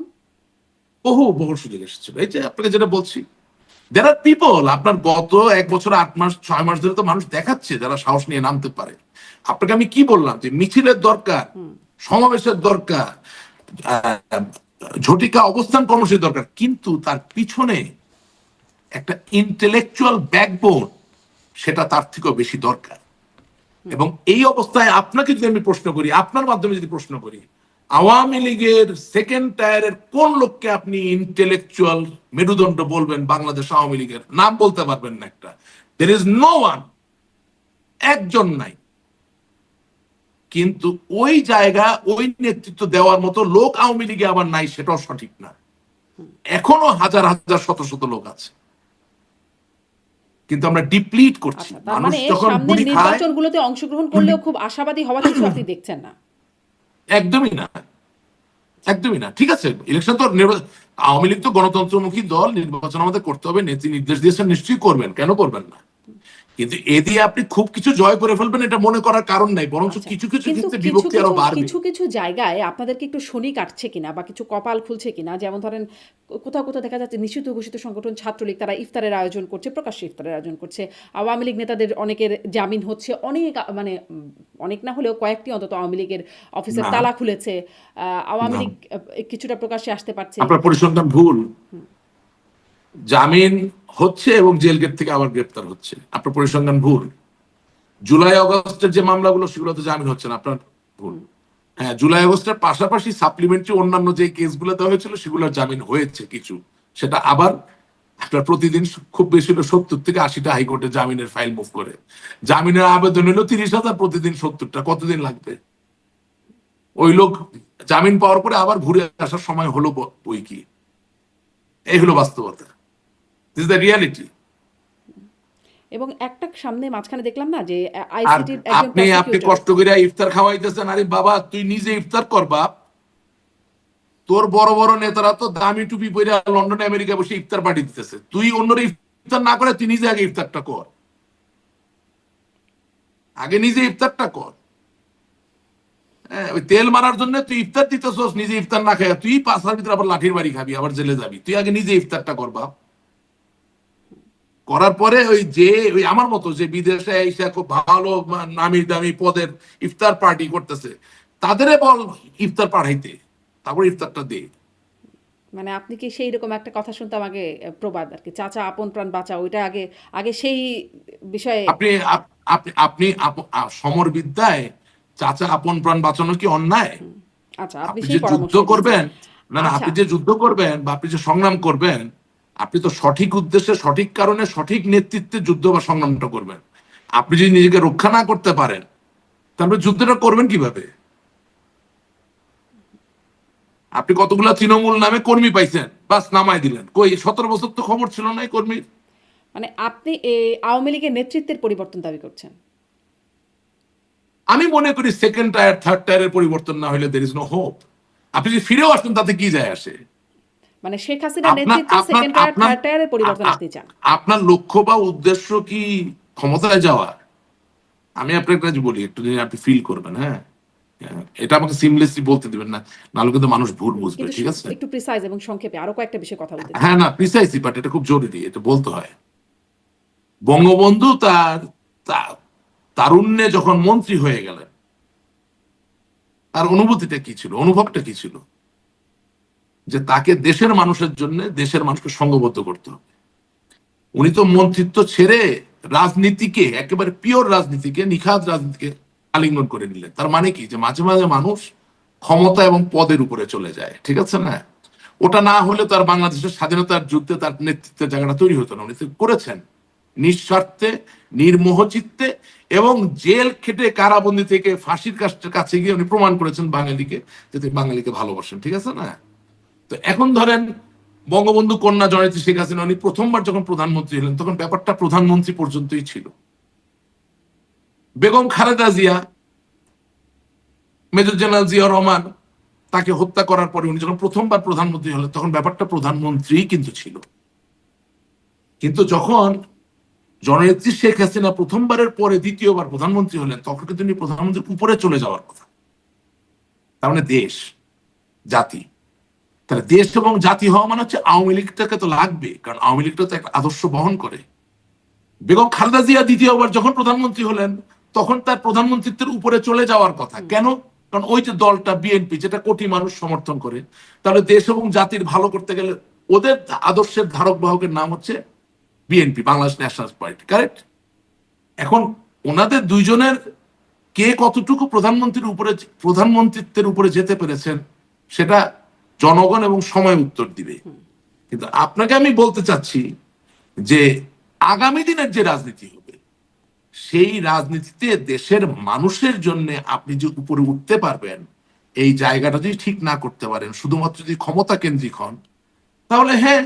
বহু বহু সুযোগ এসেছিল। এই যে আপনাকে যেটা বলছি, there are people, আপনার গত 1 বছর 8 মাস 6 মাস ধরে তো মানুষ দেখাচ্ছে যারা সাহস নিয়ে নামতে পারে। আপনাকে আমি কি বললাম যে মিছিলের দরকার, সমাবেশের দরকার, ঝটিকা অবস্থান কর্মসূচির দরকার, কিন্তু তার পিছনে একটা ইন্টেলেকচুয়াল ব্যাকবোন, সেটা তার থেকেও বেশি দরকার। এবং এই অবস্থায় আপনাকে যদি আমি প্রশ্ন করি, আপনার মাধ্যমে যদি প্রশ্ন করি, আওয়ামী লীগের সেকেন্ড টায়ারের কোন লোককে আপনি ইন্টেলেকচুয়াল মেরুদণ্ড বলবেন বাংলাদেশ আওয়ামী লীগের? নাম বলতে পারবেন না একটা। দের ইজ নো ওয়ান, একজন নাই। কিন্তু ওই জায়গা, ওই নেতৃত্ব দেওয়ার মতো লোক আওয়ামী লীগে আবার নাই, সেটাও সঠিক না। এখনো হাজার হাজার শত শত লোক আছে, কিন্তু আমরা ডিপ্লিট করছি। আচ্ছা, তার মানুষ মানে যখন সামনের গুলি খায়, নির্বাচনগুলোতে অংশগ্রহণ করলেও খুব আশাবাদী হওয়া কিছু আপনি দেখছেন না? একদমই না, একদমই না। ঠিক আছে, ইলেকশন তো আওয়ামী লীগ তো গণতন্ত্রমুখী দল, নির্বাচন আমাদের করতে হবে, নেত্রী নির্দেশ দিয়েছেন, নিশ্চয়ই করবেন, কেন করবেন না? কিন্তু এ দিয়ে আপনি খুব কিছু জয় করে ফেলবেন এটা মনে করার কারণ নাই, বরঞ্চ আচ্ছা, কিছু কিছু কিন্তু ক্ষেত্রে বিভক্তি আরো বাড়বে। কিছু কিছু জায়গায় আপনাদেরকে একটু শনি কাটছে কিনা বা কিছু কপাল খুলছে কিনা, যেমন ধরেন কোথাও কোথাও দেখা যাচ্ছে নিষিদ্ধ ঘোষিত সংগঠন ছাত্রলীগ তারা ইফতারের আয়োজন করছে, প্রকাশ্যে ইফতারের আয়োজন করছে। আওয়ামী লীগ নেতাদের অনেকের জামিন হচ্ছে, অনেক মানে অনেক না হলেও কয়েকটি অন্তত আওয়ামী লীগের অফিসের না, তালা খুলেছে। আওয়ামী না, লীগ কিছুটা প্রকাশ্যে আসতে পারছে। আপনার পরিসংখ্যান ভুল। জামিন হচ্ছে এবং জেল গেট থেকে আবার গ্রেপ্তার হচ্ছে, আপনার পরিসংখ্যান ভুল। জুলাই আগস্টের যে মামলাগুলো, সেগুলোতে জামিন হচ্ছে না, আপনার ভুল। হ্যাঁ, জুলাই আগস্টের পাশাপাশি সাপ্লিমেন্টারি অন্যান্য যে কেসগুলো দেওয়া হয়েছিল সেগুলোর জামিন হয়েছে কিছু, সেটা আবার আপনার প্রতিদিন খুব বেশি হলো 70 থেকে 80টা হাইকোর্টে জামিনের ফাইল মুভ করে। জামিনের আবেদন হলো 30,000, প্রতিদিন 70টা, কতদিন লাগবে? ওই লোক জামিন পাওয়ার পরে আবার ঘুরে আসার সময় হলো বই কি? এই হলো বাস্তবতা, দিস ইজ দ্য রিয়ালিটি। এবং একটা সামনে মাঝখানে দেখলাম না যে আর আইসিটির একজন আপনি প্রসিকিউটর। কষ্ট করে ইফতার খাওয়াইতেছেন, আরে বাবা তুই নিজে ইফতার কর বাপ। তোর বড় বড় নেতারা তো দামি টুপি পরে লন্ডনে আমেরিকা বসে ইফতার পার্টি দিতেছে, তুই অন্যরা ইফতার না করে তুই নিজে আগে ইফতারটা কর, আগে নিজে ইফতারটা কর। হ্যাঁ, ওই তেল মারার জন্য তুই ইফতার দিতেছস, নিজে ইফতার না খাই তুই 5 টার ভিতরে আবার লাঠির বাড়ি খাবি, আবার জেলে যাবি। তুই আগে নিজে ইফতারটা কর বাপ। করার পরে ওই আমার মতো যে বিদেশে এসে খুব ভালো নামি দামি পদের ইফতার পার্টি করতেছে, তাদের বল ইফতার পাঠাইতে, তারপর ইফতারটা দে। মানে আপনি কি সেই রকম একটা কথা শুনতাম আগে, প্রবাদ আর কি, চাচা আপন প্রাণ বাঁচা, ওইটা আগে আগে সেই বিষয়ে। আপনি আপনি আপনি সমর বিদ্যায় চাচা আপন প্রাণ বাঁচানো কি অন্যায়? আচ্ছা, আপনি আপনি সেই যে যুদ্ধ পরামর্শই করবেন, দিয়েছেন। না না, আচ্ছা, আপনি যে যুদ্ধ করবেন বা আপনি যে সংগ্রাম করবেন, আপনি তো সঠিক উদ্দেশ্যে, সঠিক কারণে, সঠিক নেতৃত্বে যুদ্ধ বা সংগ্রামটা করবেন। আপনি যদি নিজেকে রক্ষা না করতে পারেন, তাহলে যুদ্ধটা করবেন কিভাবে? আপনি কতগুলা তৃণমূল নামে কর্মী পাইছেন, বাস নামাই দিলেন, কই 17 বছর তো খবর ছিল না এই কর্মীর। মানে আপনি আওয়ামী লীগের নেতৃত্বের পরিবর্তন দাবি করছেন? আমি মনে করি সেকেন্ড টায়ার থার্ড টায়ারের পরিবর্তন না হলে দের ইজ নো হোপ। আপনি যদি ফিরেও আসেন তাতে কি যায় আসে? মানে শেখ হাসিনার আপনার নেতৃত্বে আপনার সেকেন্ড টায়ার আপনার থার্ড টায়ারের পরিবর্তন আপনি চান? আপনার লক্ষ্য বা উদ্দেশ্য কি ক্ষমতায় যাওয়া? আমি আপনার কাছে বলি, একটু যদি আপনি ফিল করবেন, হ্যাঁ, এটা আমাকে সিমলেসলি বলতে দিবেন না, নাহলে কিন্তু মানুষ ভুল বুঝবে, কিন্তু ঠিক আছে? একটু প্রিসাইজ এবং সংক্ষেপে আরো কয়েকটা বিষয়ে কথা বলতে চাই। হ্যাঁ, না প্রিসাইসলি, বাট এটা খুব জরুরি, এটা বলতে হয়। বঙ্গবন্ধু তারুণ্যে যখন মন্ত্রী হয়ে গেলেন, তার অনুভূতিটা কি ছিল, অনুভবটা কি ছিল? যে তাকে দেশের মানুষের জন্য, দেশের মানুষকে সংঘবদ্ধ করতে হবে। উনি তো মন্ত্রিত্ব ছেড়ে রাজনীতিকে, একেবারে পিওর রাজনীতিকে, নিখাত রাজনীতিকে আলিঙ্গন করে নিলেন। তার মানে কি, যে মাঝে মাঝে মানুষ ক্ষমতা এবং পদের উপরে চলে যায়, ঠিক আছে না? ওটা না হলে তার বাংলাদেশের স্বাধীনতার যুদ্ধে তার নেতৃত্বের জায়গাটা তৈরি হতো না। উনি করেছেন নিঃস্বার্থে, নির্মোহ চিত্তে, এবং জেল খেটে কারাবন্দি থেকে ফাঁসির কাছে গিয়ে উনি প্রমাণ করেছেন বাঙালিকে যে তিনি বাঙালিকে ভালোবাসেন, ঠিক আছে না? তো এখন ধরেন বঙ্গবন্ধু কন্যা জননেত্রী শেখ হাসিনা, উনি প্রথমবার যখন প্রধানমন্ত্রী হলেন তখন ব্যাপারটা প্রধানমন্ত্রী পর্যন্তই ছিল। বেগম খালেদা জিয়া, মেজর জেনারেল জিয়া রহমান, তাকে হত্যা করার পরে উনি যখন প্রথমবার প্রধানমন্ত্রী হলেন তখন ব্যাপারটা প্রধানমন্ত্রী কিন্তু ছিল। কিন্তু যখন জননেত্রী শেখ হাসিনা প্রথমবারের পরে দ্বিতীয়বার প্রধানমন্ত্রী হলেন, তখন কিন্তু তিনি প্রধানমন্ত্রীর উপরে চলে যাওয়ার কথা। তার মানে দেশ, জাতি। তাহলে দেশ এবং জাতি হওয়া মানে হচ্ছে আওয়ামী লীগটাকে তো লাগবে, কারণ আওয়ামী লীগটা তো একটা আদর্শ বহন করে। বেগম খালেদা জিয়া দ্বিতীয়বার যখন প্রধানমন্ত্রী হলেন, তখন তার প্রধানমন্ত্রীত্বের উপরে চলে যাওয়ার কথা। কেন? কারণ ওই যে দলটা বিএনপি, যেটা কোটি মানুষ সমর্থন করে, তাহলে দেশ এবং জাতির ভালো করতে গেলে ওদের আদর্শের ধারক বাহকের নাম হচ্ছে BNP, Bangladesh national party, correct? এখন ওনাদের দুইজনের কে কতটুকু প্রধানমন্ত্রিত্বের উপরে যেতে পেরেছেন, সেটা জনগণ এবং সময় উত্তর দিবে। কিন্তু আপনাকে আমি বলতে চাচ্ছি যে আগামী দিনের যে রাজনীতি হবে, সেই রাজনীতিতে দেশের মানুষের জন্য আপনি যে উপরে উঠতে পারবেন, এই জায়গাটা যদি ঠিক না করতে পারেন, শুধুমাত্র যদি ক্ষমতা কেন্দ্রিক হন, তাহলে হ্যাঁ,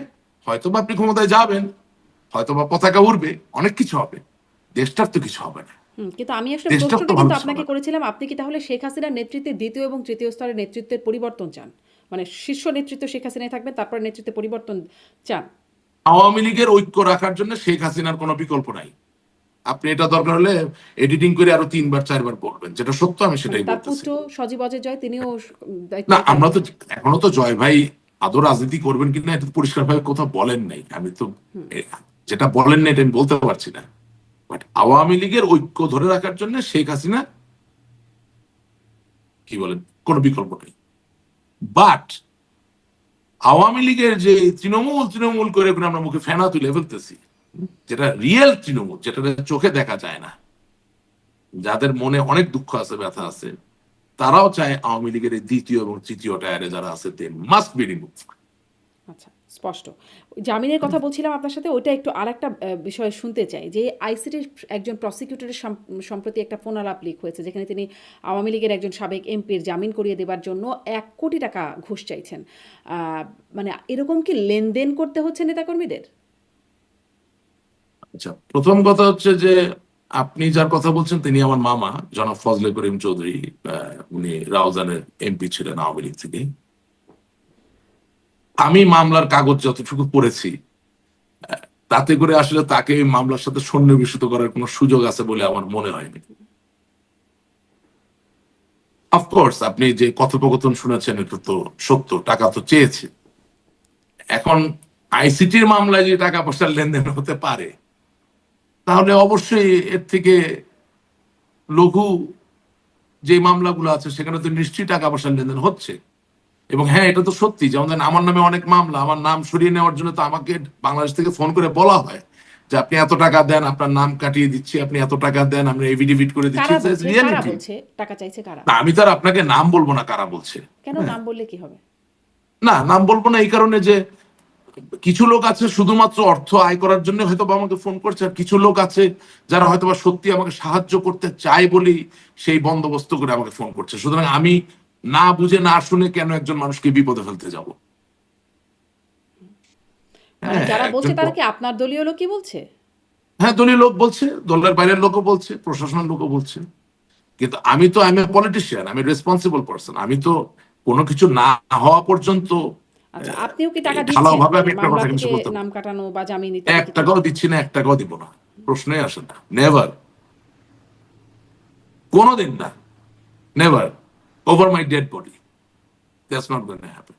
হয়তোবা আপনি ক্ষমতায় যাবেন, হয়তোবা পতাকা উড়বে, অনেক কিছু হবে, দেশটার তো কিছু হবে না। কিন্তু আমি আসলে দেশটার প্রশ্নটা তো ভালো কিন্তু কিছু আপনাকে হবে না। করেছিলাম, আপনি কি তাহলে শেখ হাসিনার নেতৃত্বে দ্বিতীয় এবং তৃতীয় স্তরের নেতৃত্বের পরিবর্তন চান? মানে শীর্ষ নেতৃত্ব শেখ হাসিনায় থাকবে, তারপর নেতৃত্বে পরিবর্তন চান? আওয়ামী লীগের ঐক্য রাখার জন্য শেখ হাসিনার কোনো বিকল্প নাই। আপনি এটা দরকার হলে এডিটিং করে আরো 3 বার 4 বার বলবেন, যেটা সত্য আমি মানে সেটাই তার বলতেছি। পুত্র সজীব অজয় জয় তিনিও দায়িত্ব না, নিতে আমরা তো রাজি? এখনো তো জয় ভাই আদৌ রাজনীতি করবেন কিনা এটা তো পরিষ্কার ভাবে কোথাও বলেন নাই। আমি তো যেটা বলেন না এটা আমি বলতে পারছি না। বাট আওয়ামী লীগের ঐক্য ধরে রাখার জন্য শেখ হাসিনা কি বলেন, কোনো বিকল্প নেই। বাট আওয়ামী লীগের যে তৃণমূল তৃণমূল করে করে আমরা মুখে ফেনা তুলে ফেলতেছি, যেটা রিয়েল তৃণমূল, যেটা চোখে দেখা যায় না, যাদের মনে অনেক দুঃখ আছে, ব্যথা আছে, তারাও চায় আওয়ামী লীগের এই দ্বিতীয় এবং তৃতীয় টায়ারে যারা আছে, দে মাস্ট বি রিমুভ। আচ্ছা, স্পষ্ট। জামিনের কথা বলছিলাম আপনার সাথে, ওইটা একটু আরেকটা বিষয় শুনতে চাই যে আইসিটির একজন প্রসিকিউটরের সম্প্রতি একটা ফোনালাপ লিক হয়েছে, যেখানে তিনি আওয়ামী লীগের একজন সাবেক এমপির জামিন করিয়ে দেবার জন্য 1 কোটি টাকা ঘুষ চাইছেন। মানে এরকম কি লেনদেন করতে হচ্ছে নেতাকর্মীদের? আচ্ছা, প্রথম কথা হচ্ছে যে আপনি যার কথা বলছেন তিনি আমার মামা, জনাব ফজলে করিম চৌধুরী। উনি রাউজানের এমপি ছিলেন আওয়ামী লীগ থেকে। আমি মামলার কাগজ যতটুকু পড়েছি, তাতে করে আসলে তাকে এই মামলার সাথে সন্নিবেশিত করার কোনো সুযোগ আছে বলে আমার মনে হয়নি। অফকোর্স আপনি যে কথোপকথন শুনেছেন এটা তো সত্য, টাকা তো চেয়েছে। এখন আইসিটির মামলায় যে টাকা পয়সার লেনদেন হতে পারে, তাহলে অবশ্যই এর থেকে লঘু যে মামলাগুলো আছে সেখানে তো নিশ্চয়ই টাকা পয়সার লেনদেন হচ্ছে। এবং হ্যাঁ, এটা তো সত্যি, যেমন ধরেন আমার নামে অনেক মামলা, আমার নাম সরিয়ে নেওয়ার জন্য তো আমাকে বাংলাদেশ থেকে ফোন করে বলা হয় যে আপনি এত টাকা দেন, আপনার নাম কাটিয়ে দিচ্ছি, আপনি এত টাকা দেন, আমরা এভিডেভিট করে দিচ্ছি। কারা বলছে টাকা চাইছে কারা? না, আমি তো আর আপনাকে নাম বলবো না কারা বলছে। কেন, হ্যাঁ, নাম বললে কি হবে? না, নাম বলবো না এই কারণে যে কিছু লোক আছে শুধুমাত্র অর্থ আয় করার জন্য হয়তো আমাকে ফোন করছে, আর কিছু লোক আছে যারা হয়তো সত্যি আমাকে সাহায্য করতে চায় বলেই সেই বন্দোবস্ত করে আমাকে ফোন করছে। সুতরাং আমি না বুঝে না শুনে কেন একজন মানুষকে বিপদে ফেলতে যাব? মানে হ্যাঁ, যারা বলছে একজন তারা কি আপনার দলীয় লোকই বলছে? হ্যাঁ, দলীয় লোক বলছে, দলের বাইরের লোকও বলছে, প্রশাসনের লোকও বলছে। কিন্তু আমি তো আমি পলিটিশিয়ান, আমি রেসপন্সিবল পারসন। আমি তো কোনো কিছু না হওয়া পর্যন্ত আচ্ছা, আপনিও কি টাকা ঢালাও দিচ্ছেন ভাবে আমি মানে একটা মামলা কথা থেকে কিছু বলতে পারবো নাম না। কাটানো বা জামিন ইত্যাদি এক কিছু? টাকাও দিচ্ছি না, 1 টাকাও দিব না, প্রশ্নই আসে না। নেভার, কোনোদিন না, never, over my dead body, that's not going to happen.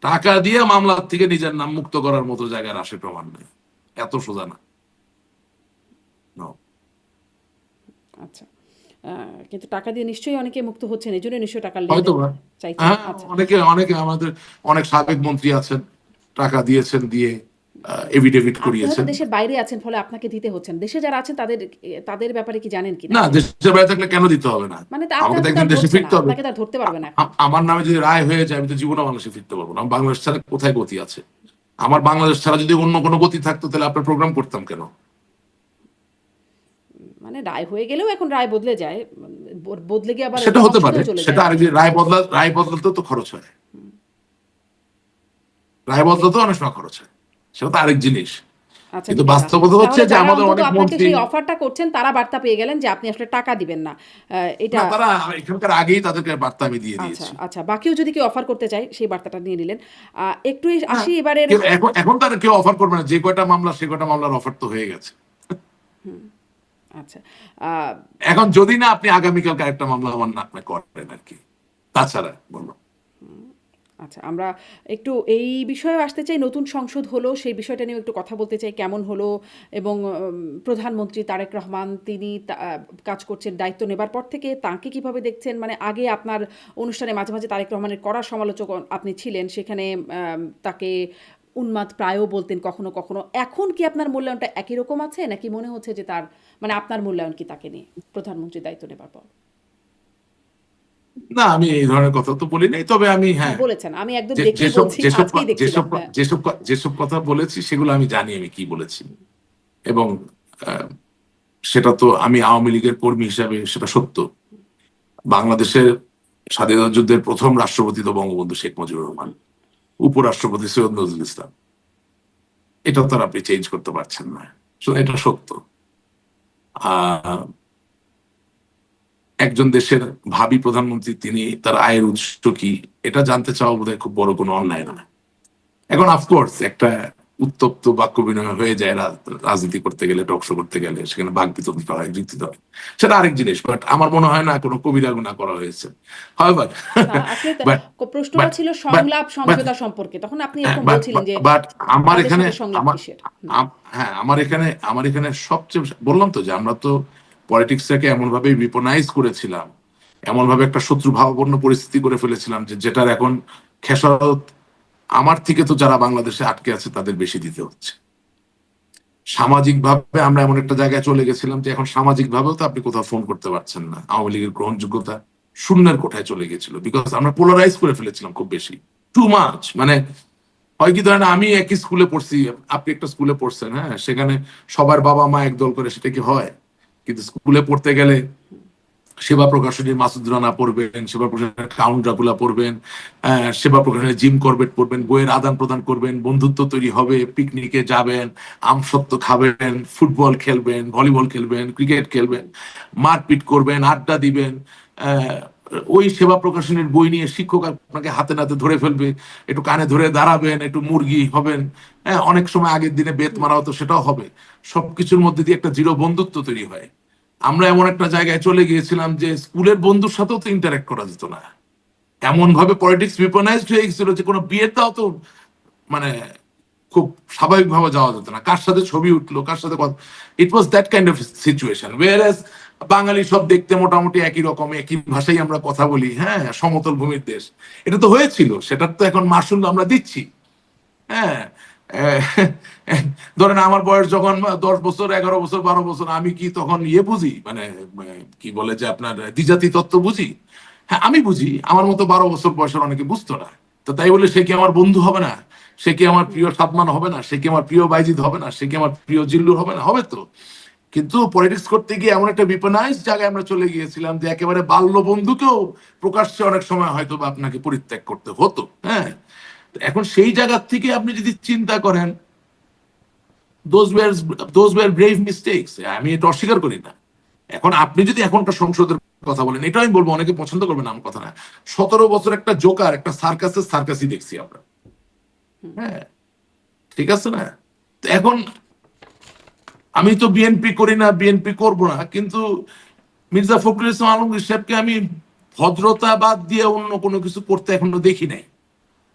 টাকা দিয়ে মামলার থেকে নিজের নাম মুক্ত করার মতো জায়গার আসে প্রমাণ নেই, এত সোজা না। No. আচ্ছা, কিন্তু টাকা দিয়ে নিশ্চয়ই অনেকে মুক্ত হচ্ছেন, এই জন্য নিশ্চয়ই টাকার হয়তো লেনদেন বা, চাইছেন। হ্যাঁ, আচ্ছা, অনেকে অনেকে আমাদের অনেক সাবেক মন্ত্রী আছেন, টাকা দিয়েছেন, দিয়ে এভিডেভিট আপনি হয়তো করিয়েছেন। দেশের বাইরে আছেন, ফলে আপনাকে দিতে হচ্ছেন। দেশে যারা আছেন তাদের তাদের ব্যাপারে কি জানেন কিনা না, আপনি? দেশের বাইরে থাকলে কেন দিতে হবে না? মানে আমাকে আপনার তো তো একদিন তার দেশে ধরছে না, ফিরতে হবে। আপনাকে তার ধরতে পারবে না এখন। আমার নামে যদি রায় হয়ে যায়, আমি তো জীবনে বাংলাদেশে ফিরতে পারবো না। বাংলাদেশ ছাড়া কোথায় গতি আছে? আমার বাংলাদেশ ছাড়া যদি অন্য কোনো গতি থাকতো তাহলে আপনার প্রোগ্রাম করতাম কেন? মানে রায় হয়ে গেলেও এখন রায় বদলে যায়, বদলে গিয়ে আবার সেটা হতে পারে, অপশনেও চলে সেটা যায়। আরেক রায় বদলাতেও তো খরচ হয়, রায় বদলাতেও অনেক সময় খরচ হয়, সেটা তো আরেক জিনিস। আচ্ছা, কিন্তু ঠিক আছে। বাস্তবতা হচ্ছে তাহলে যে যারা আমাদের অন্তত অনেক আপনাকে মন্ত্রী, সেই অফারটা করছেন তারা বার্তা পেয়ে গেলেন যে আপনি আসলে টাকা দিবেন না। এটা না তারা এখানকার আগেই তাদেরকে বার্তা আমি দিয়ে আচ্ছা, দিয়েছি। আচ্ছা। বাকিও যদি কেউ অফার করতে চায় সেই বার্তাটা নিয়ে নিলেন। একটু হ্যাঁ, আসি এবারের। কেউ এখন এখন তার কেউ অফার করবে না, যে কয়টা মামলা সে কয়টা মামলার অফার তো হয়ে গেছে। আচ্ছা। আ এখন যদি না আপনি আগামীকালকে একটা মামলা আমার নামে করেন আর কি, তাছাড়া বলো। আচ্ছা, আমরা একটু এই বিষয়েও আসতে চাই। নতুন সংসদ হলো, সেই বিষয়টা নিয়েও একটু কথা বলতে চাই। কেমন হলো এবং প্রধানমন্ত্রী তারেক রহমান তিনি কাজ করছেন দায়িত্ব নেবার পর থেকে তাঁকে কিভাবে দেখছেন? মানে আগে আপনার অনুষ্ঠানে মাঝে, মাঝে তারেক রহমানের কড়া সমালোচক আপনি ছিলেন। সেখানে তাকে উন্মাদ প্রায়ও বলতেন কখনো, কখনো। এখন কি আপনার মূল্যায়নটা একই রকম আছে? নাকি মনে হচ্ছে যে তার মানে আপনার মূল্যায়ন কি তাকে নিয়ে প্রধানমন্ত্রীর দায়িত্ব নেবার পর? না আমি এই ধরনের কথা তো বলি নাই, তবে আমি হ্যাঁ, হ্যাঁ, বলেছেন। আমি একদম যে দেখেই যেসব বলছি। যেসব আজকেই দেখছিলাম। যেসব হ্যাঁ। যেসব কথা বলেছি সেগুলো আমি জানি আমি কি বলেছি। এবং আহ, সেটা তো আমি আওয়ামী লীগের কর্মী হিসাবে সেটা সত্য। বাংলাদেশের স্বাধীনতা যুদ্ধের প্রথম রাষ্ট্রপতি তো বঙ্গবন্ধু শেখ মুজিবুর রহমান, উপরাষ্ট্রপতি সৈয়দ নজরুল ইসলাম। এটা তো আর আপনি চেঞ্জ করতে পারছেন না, এটা সত্য। আহ একজন দেশের ভাবি প্রধানমন্ত্রী তিনি তার আয়ের উৎস কি এটা জানতে চাওয়া বোধহয় খুব বড় কোনো অন্যায় না। এখন অফকোর্স একটা উত্তপ্ত বাক্য বিনিময় হয়ে যায় রাজনীতি করতে গেলে, টকশো করতে গেলে, সেখানে বাক বিতর্কিত হয়, যুক্তি হয়, সেটা আরেক জিনিস। বাট আমার মনে হয় না কোনো কবিরা গুনাহ করা হয়েছে। হাউএভার না, আসলে বাট প্রশ্নটা বাট ছিল বাট সংলাপ বাট সমঝোতা সম্পর্কে। তখন আপনি এরকম বাট বলছিলেন যে বাট আমার তাদের এখানে সাথে সংলাপ আমার কিসের? হ্যাঁ আমার এখানে সবচেয়ে বললাম তো যে আমরা তো পলিটিক্সটাকে এমন ভাবে বিপনাইজ করেছিলাম, এমন ভাবে একটা শত্রু ভাবাপন্ন পরিস্থিতি করে ফেলেছিলাম যে যেটার এখন খেসারত আমার থেকে তো যারা বাংলাদেশে আটকে আছে তাদের বেশি দিতে হচ্ছে। সামাজিক ভাবে আমরা এমন একটা জায়গায় চলে গেছিলাম যে এখন সামাজিক ভাবেও তো আপনি কোথাও ফোন করতে পারছেন না। আওয়ামী লীগের গ্রহণযোগ্যতা শূন্যের কোঠায় চলে গেছিল, বিকজ আমরা পোলারাইজ করে ফেলেছিলাম খুব বেশি, টু মাচ। মানে হয় কি ধরেন আমি একই স্কুলে পড়ছি, আপনি একটা স্কুলে পড়ছেন, হ্যাঁ, সেখানে সবার বাবা মা একদল করে, সেটা কি হয়? কিন্তু স্কুলে পড়তে গেলে সেবা প্রকাশনীর মাসুদ রানা পড়বেন, সেবা প্রকাশনের কাউন্ট ড্রাকুলা পড়বেন, সেবা প্রকাশনের জিম করবেট পড়বেন, বইয়ের আদান প্রদান করবেন, বন্ধুত্ব তৈরি হবে, পিকনিকে যাবেন, আমসত্ত্ব খাবেন, ফুটবল খেলবেন, ভলিবল খেলবেন, ক্রিকেট খেলবেন, মারপিট করবেন, আড্ডা দিবেন। আহ, ওই সেবা প্রকাশনের বই নিয়ে শিক্ষক আপনাকে হাতে নাতে ধরে ফেলবে, একটু কানে ধরে দাঁড়াবেন, একটু মুরগি হবেন, হ্যাঁ, অনেক সময় আগের দিনে বেত মারা হতো সেটাও হবে। সবকিছুর মধ্যে দিয়ে একটা দৃঢ় বন্ধুত্ব তৈরি হয়। আমরা এমন একটা জায়গায় চলে গিয়েছিলাম যে স্কুলের বন্ধুর সাথেও তো ইন্টারেক্ট করা যেত না, এমন ভাবে পলিটিক্স বিপনাইজড হয়ে গেছিল যে কোনো বিয়েটাও তো মানে খুব স্বাভাবিক ভাবে যাওয়া যেত না, কার সাথে ছবি উঠলো, কার সাথে কথা। It was that kind of situation, whereas Bangali সব দেখতে মোটামুটি একই রকম, একই ভাষায় আমরা কথা বলি, হ্যাঁ, সমতল ভূমির দেশ। এটা তো হয়েছিল, সেটার তো এখন মাসুল আমরা দিচ্ছি। হ্যাঁ, আহ, ধরেন আমার বয়স যখন 10 বছর, 11 বছর, 12 বছর, আমি কি তখন ইয়ে বুঝি, মানে কি বলে যে আপনার দ্বিজাতি তত্ত্ব বুঝি? হ্যাঁ আমি বুঝি, আমার মতো 12 বছর বয়সের অনেকে বুঝতো না। তো তাই বলে সে কি আমার বন্ধু হবে না? সে কি আমার প্রিয় সাদমান হবে না? সে কি আমার প্রিয় বাইজিদ হবে না? সে কি আমার প্রিয় জিল্লু হবে না? হবে তো। কিন্তু পলিটিক্স করতে গিয়ে এমন একটা বিপনাইজ জায়গায় আমরা চলে গিয়েছিলাম যে একেবারে বাল্য বন্ধুকেও প্রকাশ্যে অনেক সময় হয়তো বা আপনাকে পরিত্যাগ করতে হতো। হ্যাঁ, এখন সেই জায়গা থেকে আপনি যদি চিন্তা করেন, those were those were grave mistakes, আমি এটা অস্বীকার করি না। এখন আপনি যদি এখনকার সংসদের কথা বলেন, এটা আমি বলবো অনেকে পছন্দ করবে না আমার কথা না, 17 বছর একটা জোকার, একটা সার্কাসই দেখছি আমরা। হ্যাঁ, ঠিক আছে না? তো এখন আমি তো বিএনপি করি না, বিএনপি করব না, কিন্তু মির্জা ফখরুল ইসলাম আলমগীর সাহেবকে আমি ভদ্রতা বাদ দিয়ে অন্য কোনো কিছু করতে এখনো দেখি নাই।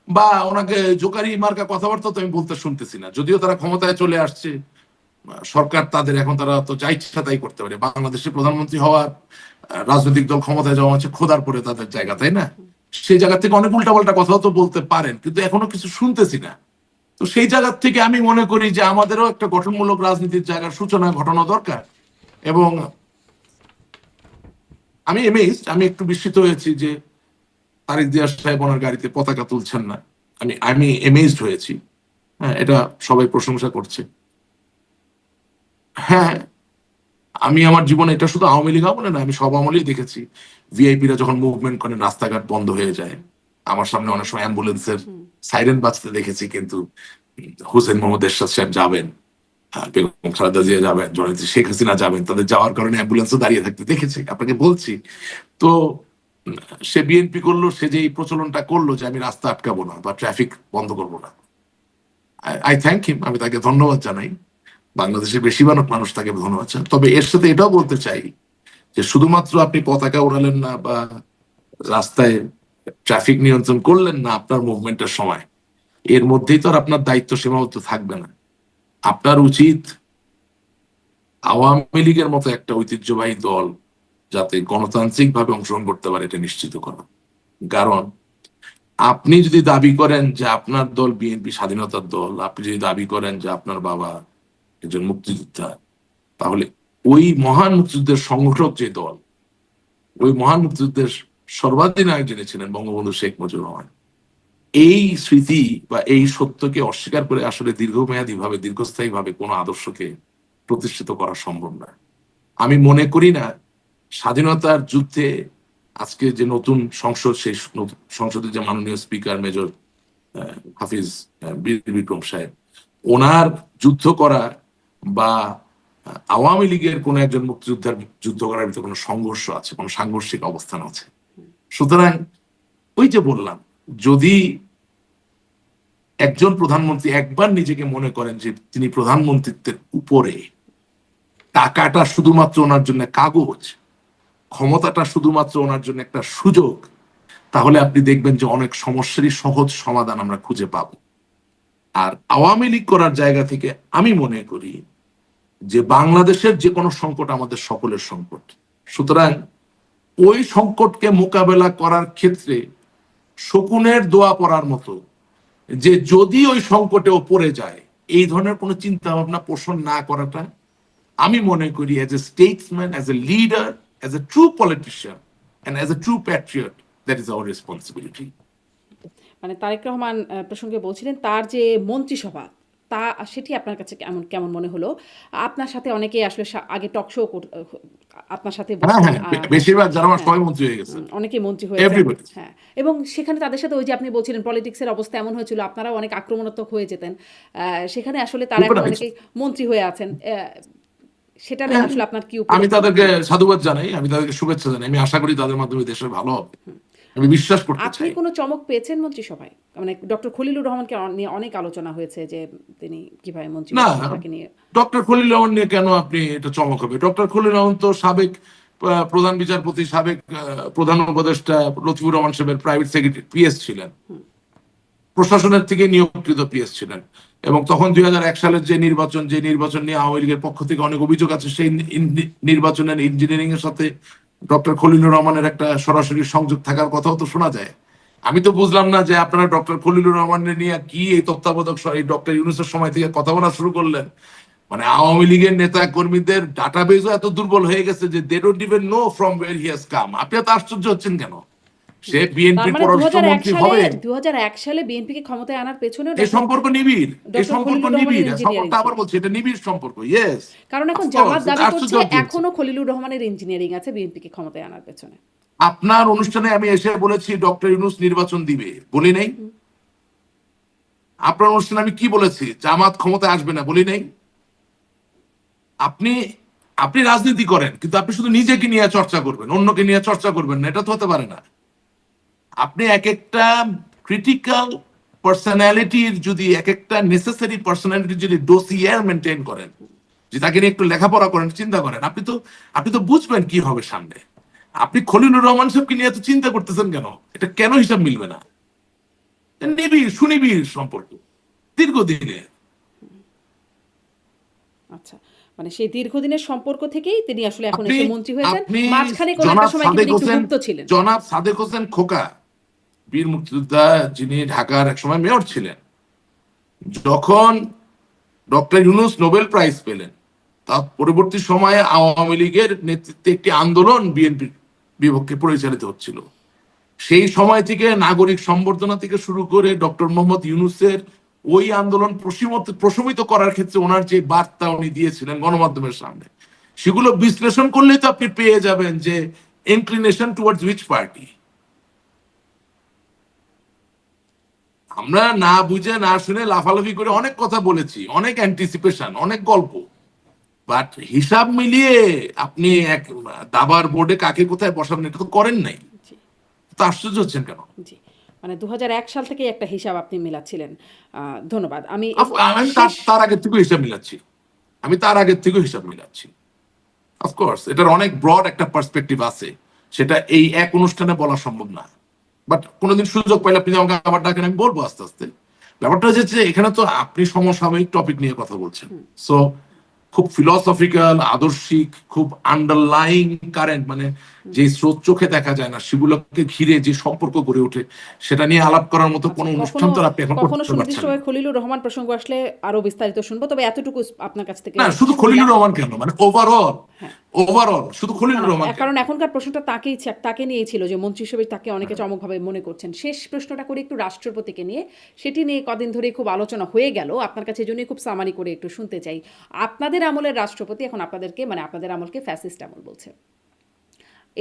বা ওনাকে জোকারি মার্কা কথাবার্তা তো আমি বলতে শুনতেছি না, যদিও তারা ক্ষমতায় চলে আসছে, সরকার তাদের, এখন তারা তো যা ইচ্ছা তাই করতে পারে। বাংলাদেশের প্রধানমন্ত্রী হওয়ার রাজনৈতিক দল ক্ষমতায় যাওয়া হচ্ছে খোদার পরে তাদের জায়গা, তাই না? সেই জায়গা থেকে অনেক উল্টাপাল্টা কথাও তো বলতে পারেন, কিন্তু এখনো কিছু শুনতেছি না। তো সেই জায়গা থেকে আমি মনে করি যে আমাদেরও একটা গঠনমূলক রাজনীতির জায়গার সূচনা ঘটানো দরকার। এবং আমি একটু বিস্মিত হয়েছি যে তারেক জিয়া সাহেব ওনার গাড়িতে পতাকা তুলছেন না। আমি এমেজড হয়েছি। হ্যাঁ, এটা সবাই প্রশংসা করছে। হ্যাঁ, আমি আমার জীবনে এটা শুধু আওয়ামী লীগ আমলে না, আমি সব আমলেই দেখেছি ভিআইপিরা যখন মুভমেন্ট করেন রাস্তাঘাট বন্ধ হয়ে যায়। আমার সামনে অনেক সময় অ্যাম্বুলেন্সের সাইরেন বাজতে দেখেছি, কিন্তু হোসেন মোহাম্মদ এরশাদ সাহেব যাবেন, বেগম খালেদা জিয়া যাবেন, জননেত্রী শেখ হাসিনা যাবেন, তাদের যাওয়ার কারণে অ্যাম্বুলেন্সও দাঁড়িয়ে থাকতে দেখেছি, আপনাকে বলছি। তো সে বিএনপি করলো, সে যে এই প্রচলনটা করলো যে আমি রাস্তা আটকাবো না বা ট্রাফিক বন্ধ করবো না, আই থ্যাংক হিম, আমি তাকে ধন্যবাদ জানাই। বাংলাদেশের বেশিরভাগ মানুষ তাকে ধন্যবাদ জানাই। তবে এর সাথে এটাও বলতে চাই যে শুধুমাত্র আপনি পতাকা উড়ালেন না বা রাস্তায় ট্রাফিক নিয়ন্ত্রণ করলেন না আপনার মুভমেন্টের সময়, এর মধ্যেই তো আর আপনার দায়িত্ব সীমাবদ্ধ থাকবে না। আপনার উচিত আওয়ামী লীগের মতো একটা ঐতিহ্যবাহী দল যাতে গণতান্ত্রিক ভাবে অংশগ্রহণ করতে পারে এটা নিশ্চিত করা। কারণ আপনি যদি দাবি করেন যে আপনার দল বিএনপি স্বাধীনতার দল, আপনি যদি দাবি করেন যে আপনার বাবা একজন মুক্তিযোদ্ধা, তাহলে ওই মহান মুক্তিযুদ্ধের সংগঠক যে দল, ওই মহান মুক্তিযুদ্ধের সর্বাধিনায়ক যিনি ছিলেন বঙ্গবন্ধু শেখ মুজিবুর রহমান, এই স্মৃতি বা এই সত্যকে অস্বীকার করে আসলে দীর্ঘমেয়াদী ভাবে, দীর্ঘস্থায়ী ভাবে কোনো আদর্শকে প্রতিষ্ঠিত করা সম্ভব না। আমি মনে করি না স্বাধীনতার যুদ্ধে আজকে যে নতুন সংসদ, সেই সংসদের যে মাননীয় স্পিকার মেজর হাফিজ বীর বিক্রম সাহেব, ওনার যুদ্ধ করা বা আওয়ামী লীগের কোন একজন মুক্তিযোদ্ধার যুদ্ধ করার ভিতরে কোনো সংঘর্ষ আছে, কোনো সাংঘর্ষিক অবস্থান আছে। সুতরাং ওই যে বললাম, যদি একজন প্রধানমন্ত্রী একবার নিজেকে মনে করেন যে তিনি প্রধানমন্ত্রিত্বের উপরে, টাকাটা শুধুমাত্র ওনার জন্য কাগজ, ক্ষমতাটা শুধুমাত্র ওনার জন্য একটা সুযোগ, তাহলে আপনি দেখবেন যে অনেক সমস্যারই সহজ সমাধান আমরা খুঁজে পাব। আর আওয়ামী লীগ করার জায়গা থেকে আমি মনে করি যে বাংলাদেশের যে কোনো সংকট আমাদের সকলের সংকট। সুতরাং ওই সংকটকে মোকাবেলা করার ক্ষেত্রে শকুনের দোয়া পড়ার মতো, যে যদি ওই সংকটেও পড়ে যায়, এই ধরনের কোনো চিন্তা ভাবনা পোষণ না করাটা আমি মনে করি as a Statesman, as a leader, as a true politician and as a true Patriot, that is our responsibility. মানে তারেক রহমান প্রসঙ্গে বলছিলেন তার যে মন্ত্রিসভা, তা সেটি আপনার কাছে কেমন কেমন মনে হলো? আপনার সাথে অনেকে আসলে আগে টক শো আপনার সাথে হ্যাঁ বসতেন, হ্যাঁ, বেশিরভাগ যারা আমার হ্যাঁ, সবাই মন্ত্রী হয়ে গেছে, অনেকে মন্ত্রী হয়েছেন, এভরিবডি। হ্যাঁ, এবং সেখানে তাদের সাথে ওই যে আপনি বলছিলেন পলিটিক্সের অবস্থা এমন হয়েছিল, আপনারাও অনেক আক্রমণাত্মক হয়ে যেতেন, সেখানে আসলে তারা এখন অনেকেই মন্ত্রী হয়ে আছেন, সেটা নিয়ে আসলে আপনার কি আমি উপলব্ধি? তাদেরকে সাধুবাদ জানাই, আমি তাদেরকে শুভেচ্ছা জানাই, আমি আশা করি তাদের মাধ্যমে দেশের ভালো হবে, আমি বিশ্বাস করতে আপনি চাই। কোনো চমক পেয়েছেন মন্ত্রিসভায়? মানে ডক্টর খলিলুর রহমানকে নিয়ে অনেক আলোচনা হয়েছে যে তিনি কিভাবে মন্ত্রী না, হয়েছেন, তাকে নিয়ে। ডক্টর খলিল রহমান নিয়ে কেন আপনি এটা চমক হবে? ডক্টর খলিল রহমান তো সাবেক প্রধান বিচারপতি, সাবেক প্রধান উপদেষ্টা লতিফুর রহমান সাহেবের প্রাইভেট সেক্রেটারি, পিএস ছিলেন, প্রশাসনের থেকে নিয়োগকৃত পিএস ছিলেন। এবং তখন 2001 সালের যে নির্বাচন নিয়ে আওয়ামী লীগের পক্ষ থেকে অনেক অভিযোগ আছে, সেই নির্বাচনের ইঞ্জিনিয়ারিং এর সাথে ডক্টর খলিলুর রহমানের একটা সরাসরি সংযোগ থাকার কথাও তো শোনা যায়। আমি তো বুঝলাম না যে আপনারা ডক্টর খলিলুর রহমানের নিয়ে কি এই তত্ত্বাবধায়ক ডক্টর ইউনূসের সময় থেকে কথা বলা শুরু করলেন। মানে আওয়ামী লীগের নেতা কর্মীদের ডাটাবেজও এত দুর্বল হয়ে গেছে যে they don't even know from where he has come. আপনি এত আশ্চর্য হচ্ছেন কেন? সে তার বিএনপির মানে পররাষ্ট্রমন্ত্রী হবে। 2001 সালে বিএনপিকে ক্ষমতায় আনার পেছনেও এই সম্পর্ক নিবিড়, এই ডক্টর সম্পর্ক খলিলুর রহমানের নিবিড়, ইঞ্জিনিয়ারিং সম্পর্কটা ছিল। আবার বলছি এটা নিবিড় সম্পর্ক। ইয়েস, কারণ এখন জামাত দাবি করছে এখনো খলিলুর রহমানের ইঞ্জিনিয়ারিং আছে বিএনপিকে ক্ষমতায় আনার পেছনে। আপনার অনুষ্ঠানে আমি এসে বলেছি ডক্টর ইউনূস নির্বাচন দিবে, বলি নাই? আপনার অনুষ্ঠানে আমি কি বলেছি? জামাত ক্ষমতায় আসবে না, বলি নাই? আপনি আপনি রাজনীতি করেন, কিন্তু আপনি শুধু নিজেকে নিয়ে চর্চা করবেন, অন্যকে নিয়ে চর্চা করবেন না, এটা তো হতে পারে না। আপনি এক একটা ক্রিটিক্যাল পার্সোনালিটির যদি, এক একটা নেসেসারি পার্সোনালিটির যদি ডোসিয়ার মেনটেন করেন, যে তাকে নিয়ে একটু লেখাপড়া করেন, চিন্তা করেন, আপনি তো বুঝবেন কি হবে সামনে। আপনি খলিলুর রহমান সাহেবকে নিয়ে এত চিন্তা করতেছেন কেন? এটা কেন হিসাব মিলবে না? নিবিড় সুনিবিড় সম্পর্ক দীর্ঘদিনের। আচ্ছা, মানে সেই দীর্ঘদিনের সম্পর্ক থেকেই তিনি আসলে এখন আপনি এসে মন্ত্রী হয়েছেন। আপনি মাঝখানে কোন জনাব একটা সময় সাদেক কিন্তু একটু হোসেন, গুপ্ত ছিলেন। জনাব সাদেক হোসেন খোকা, বীর মুক্তিযোদ্ধা, যিনি ঢাকার এক সময় মেয়র ছিলেন, যখন ডক্টর ইউনূস নোবেল প্রাইজ পেলেন, তার পরবর্তী সময়ে আওয়ামী লীগের নেতৃত্বে একটি আন্দোলন বিএনপির বিপক্ষে পরিচালিত হচ্ছিল। সেই সময় থেকে নাগরিক সম্বর্ধনা থেকে শুরু করে ডক্টর মোহাম্মদ ইউনূসের ওই আন্দোলন প্রশমিত করার ক্ষেত্রে ওনার যে বার্তা উনি দিয়েছিলেন গণমাধ্যমের সামনে, সেগুলো বিশ্লেষণ করলেই তো আপনি পেয়ে যাবেন যে ইনক্লিনেশন টুয়ার্ডস হুইচ পার্টি। আমরা না বুঝে না শুনে লাফালাফি করে অনেক কথা বলেছি, অনেক অ্যান্টিসিপেশন, অনেক গল্প, বাট হিসাব মিলিয়ে আপনি এক দাবার বোর্ডে কাকে কোথায় বসাবেন এটা তো করেন নাই। জি তো আশ্চর্য হচ্ছেন কেন? জি, মানে 2001 সাল থেকেই একটা হিসাব আপনি মিলাচ্ছিলেন। ধন্যবাদ। আমি আমি তার শেষ তার আগের থেকেও হিসাব মিলাচ্ছি, আমি তার আগের থেকেও হিসাব মিলাচ্ছি। অফকোর্স এটার অনেক ব্রড একটা পার্সপেক্টিভ আছে, সেটা এই এক অনুষ্ঠানে বলা সম্ভব না, বাট কোনোদিন সুযোগ পাইলে আপনি আমাকে আবার ডাকেন, আমি বলবো আস্তে আস্তে। ব্যাপারটা হচ্ছে যে এখানে তো আপনি সমসাময়িক টপিক নিয়ে কথা বলছেন, সো খুব ফিলসফিক্যাল, আদর্শিক, খুব আন্ডারলাইং কারেন্ট, মানে যে স্রোত চোখে দেখা যায় না সেগুলোকে ঘিরে যে সম্পর্ক গড়ে ওঠে সেটা নিয়ে আলাপ করার মতো কোনো অনুষ্ঠান কখনো তো আপনি এখন কখনো করতে পারছেন না। সুনির্দিষ্টভাবে খলিলুর রহমান প্রসঙ্গ আসলে আরো বিস্তারিত শুনবো, তবে এতটুকু আপনার কাছ থেকে না শুধু শুনলাম। খলিলুর রহমান কেন, মানে ওভারঅল, হ্যাঁ, ওভারঅল শুধু না খলিলুর না, রহমান কেন? কারণ এখনকার প্রশ্নটা তাকে নিয়েই ছিল, যে মন্ত্রী হিসেবে তাকে অনেকে চমকভাবে মনে করছেন। শেষ প্রশ্নটা করে একটু রাষ্ট্রপতিকে নিয়ে, সেটি নিয়ে কদিন ধরে খুব আলোচনা হয়ে গেল, আপনার কাছে জন্যই খুব সামারি করে একটু শুনতে চাই। আপনাদের আমলের রাষ্ট্রপতি এখন আপনাদেরকে, মানে আপনাদের আমলকে ফ্যাসিস্ট আমল বলছে,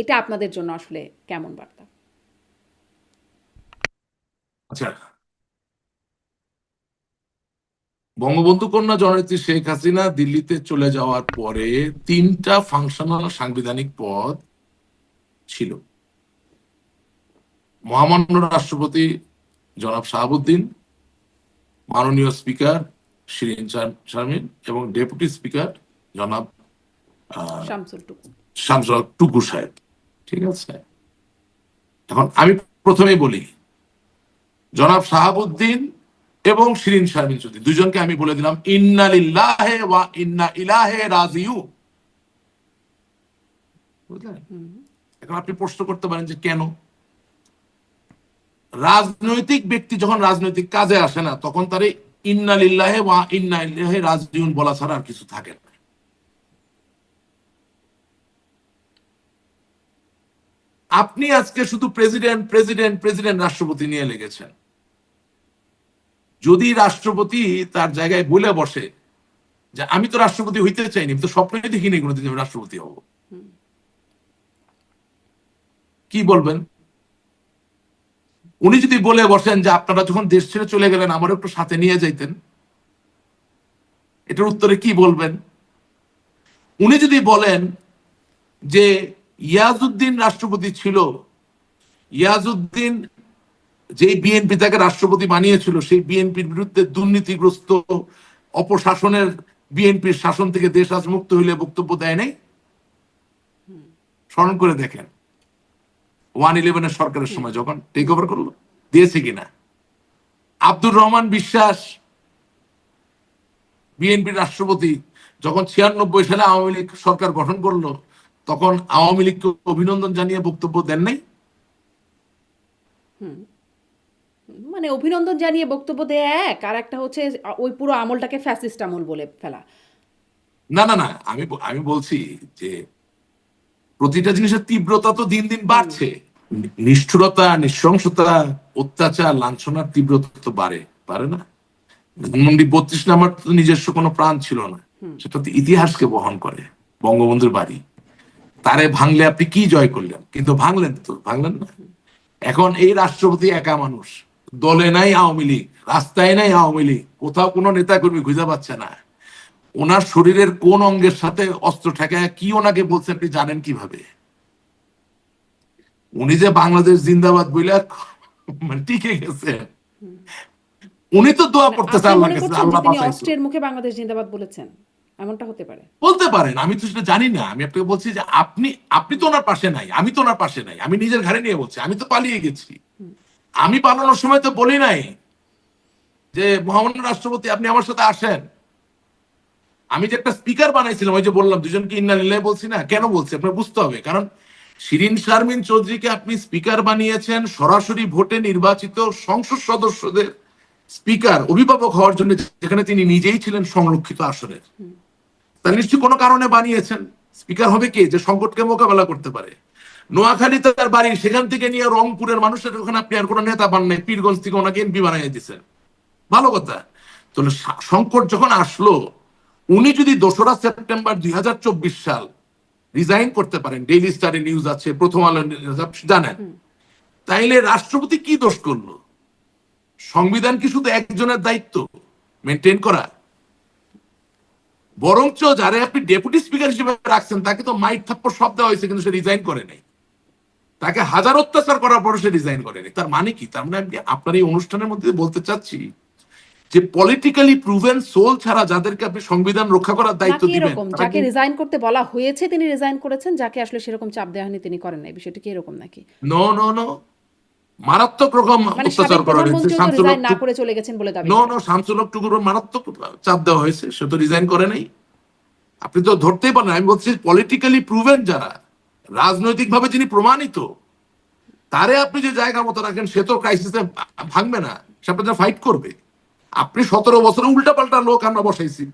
এটা আপনাদের জন্য আসলে কেমন বার্তা? আচ্ছা, বঙ্গবন্ধু কন্যা জননেত্রী শেখ হাসিনা দিল্লিতে চলে যাওয়ার পরে 3টা ফাংশনাল সাংবিধানিক পদ ছিল। মহামান্য রাষ্ট্রপতি জনাব শাহাবুদ্দিন, মাননীয় স্পিকার শিরিন শারমিন এবং ডেপুটি স্পিকার জনাব শামসুল টুকু। শামসুল টুকু সাহেব। ঠিক আছে, এখন আমি প্রথমেই বলি, জনাব শাহাবুদ্দিন এবং শিরিন শারমিন চৌধুরী দুজনকে আমি বলে দিলাম ইন্না লিল্লাহি ওয়া ইন্না ইলাইহি রাজিউন। বুঝলেন? এখন আপনি প্রশ্ন করতে পারেন যে কেন? রাজনৈতিক ব্যক্তি যখন রাজনৈতিক কাজে আসে না তখন তার ইন্না লিল্লাহি ওয়া ইন্না ইলাইহি রাজিউন বলা ছাড়া আর কিছু থাকে না। আপনি আজকে শুধু প্রেসিডেন্ট প্রেসিডেন্ট প্রেসিডেন্ট রাষ্ট্রপতি নিয়ে লেগেছেন। যদি রাষ্ট্রপতি তার জায়গায় বলে বসে যে আমি তো রাষ্ট্রপতি হইতে চাইনি, আমি তো স্বপ্নে দেখিনি কোনোদিন আমি রাষ্ট্রপতি হব, কি বলবেন? উনি যদি বলে বসেন যে আপনারা যখন দেশ ছেড়ে চলে গেলেন আমার একটু সাথে নিয়ে যাইতেন, এটার উত্তরে কি বলবেন? উনি যদি বলেন যে ইয়াজউদ্দিন রাষ্ট্রপতি ছিল, ইয়াজউদ্দিন যেই বিএনপি তাকে রাষ্ট্রপতি বানিয়েছিল সেই বিএনপির বিরুদ্ধে দুর্নীতিগ্রস্ত অপশাসনের বিএনপির শাসন থেকে দেশ আজ মুক্ত হইলে বক্তব্য দেয় নাই? স্মরণ করে দেখেন 111 সরকারের সময় যখন টেক ওভার করলো, দিয়েছে কিনা? আব্দুর রহমান বিশ্বাস বিএনপির রাষ্ট্রপতি যখন 96 সালে আওয়ামী লীগ সরকার গঠন করলো তখন আওয়ামী লীগকে অভিনন্দন জানিয়ে বক্তব্য দেন নাই? মানে অভিনন্দন জানিয়ে বক্তব্য দেয়া এক, আর একটা হচ্ছে ওই পুরো আমলটাকে ফ্যাসিস্ট আমল বলে ফেলা। না না না, আমি বলছি যে প্রতিটা জিনিসের তীব্রতা তো দিন দিন বাড়ছে। নিষ্ঠুরতা, নৃশংসতা, অত্যাচার, লাঞ্ছনার তীব্রতা তো বাড়ে না? ধানমন্ডি 32 নাম্বার তো নিজস্ব কোনো প্রাণ ছিল না, সেটা তো ইতিহাসকে বহন করে, বঙ্গবন্ধুর বাড়ি। তারে ভাঙলে আপনি কি জয় করলেন? কিন্তু ভাঙলেন না। এখন এই রাষ্ট্রপতি একা মানুষ, দলে নাই আওয়ামী লীগ, রাস্তায় নাই আওয়ামী লীগ, কোথাও কোনো নেতা কর্মী খুঁজে পাচ্ছে না। ওনার শরীরের কোন অঙ্গের সাথে অস্ত্র ঠেকায় কি ওনাকে বলছে আপনি জানেন কিভাবে? উনি যে বাংলাদেশ জিন্দাবাদ বইলে মানে টিকে গেছে, উনি তো দোয়া করতেছে আপনি আল্লাহর মনে কাছে, করছেন যে আল্লাহ তিনি বাঁচাইতো। অস্ত্রের মুখে বাংলাদেশ জিন্দাবাদ বলেছেন? এমনটা হতে পারে। বলতে পারেন, আমি তো সেটা জানি না। আমি আপনাকে বলছি যে আপনি তো ওনার পাশে নাই, আমি তো ওনার পাশে নাই, আমি নিজের ঘাড়ে নিয়ে বলছি, আমি তো পালিয়ে গেছি। আমি পালানোর সময় তো বলি নাই যে মহামান্য রাষ্ট্রপতি আপনি আমার সাথে আসেন। আমি যে একটা স্পিকার বানাইছিলাম, ওই যে বললাম দুজনকে ইন্না লিল্লাহি বলছি না, কেন বলছি আপনার বুঝতে হবে। কারণ শিরিন শারমিন চৌধুরীকে আপনি স্পিকার বানিয়েছেন সরাসরি ভোটে নির্বাচিত সংসদ সদস্যদের স্পিকার, অভিভাবক হওয়ার জন্য, যেখানে তিনি নিজেই ছিলেন সংরক্ষিত আসনের। তা নিশ্চয়ই কোনো কারণে বানিয়েছেন। স্পিকার হবে কে যে সংকটকে মোকাবেলা করতে পারে। নোয়াখালী তার বাড়ি, সেখান থেকে নিয়ে রংপুরের মানুষের ওখানে আপনি আর কোনো নেতা বান নাই, পীরগঞ্জ থেকে ওনাকে এমপি বানিয়ে দিচ্ছেন, ভালো কথা। তো সংকট যখন আসলো, উনি যদি 2রা সেপ্টেম্বর 2024 সাল রিজাইন করতে পারেন, ডেইলি স্টারে নিউজ আছে, প্রথম আলো নিউজ জানেন, তাইলে রাষ্ট্রপতি কি দোষ করলো? সংবিধান কি শুধু একজনের দায়িত্ব মেনটেন করা? বরঞ্চ যারা আপনি ডেপুটি স্পিকার হিসেবে রাখছেন তাকে তো মাইক থাপ্পড় সব দেওয়া হয়েছে, কিন্তু সে রিজাইন করে নাই। তাকে হাজার অত্যাচার করার পরে সে রিজাইন করেনি। তার মানে কি? তার মানে আমি আপনার এই অনুষ্ঠানের মধ্যে বলতে চাচ্ছি যে পলিটিক্যালি প্রুভেন সোল ছাড়া যাদেরকে আপনি সংবিধান রক্ষা করার দায়িত্ব নাকি দিবেন এরকম যাকে রিজাইন করতে বলা হয়েছে তিনি রিজাইন করেছেন, যাকে আসলে সেরকম চাপ দেওয়া হয়নি তিনি করেন নাই, বিষয়টা কি এরকম নাকি? নো নো নো, মারাত্মক রকম মানে অত্যাচার সাবেক করা হয়েছে। প্রধানমন্ত্রীও তো শামসুল রিজাইন হক না করে চলে গেছেন বলে দাবি নো করেন। নো, শামসুল হক টুকুর মারাত্মক চাপ দেওয়া হয়েছে, সে তো রিজাইন করে নাই। আপনি তো ধরতেই পারেন। আমি বলছি পলিটিক্যালি প্রুভেন যারা, রাজনৈতিক ভাবে যিনি প্রমাণিত, তারে আপনি যে জায়গা মতো রাখেন সে তো ক্রাইসিসে ভাঙবে না, সে আপনার ফাইট করবে। আপনি 17 বছরে উল্টাপাল্টা লোক আমরা বসাইছি।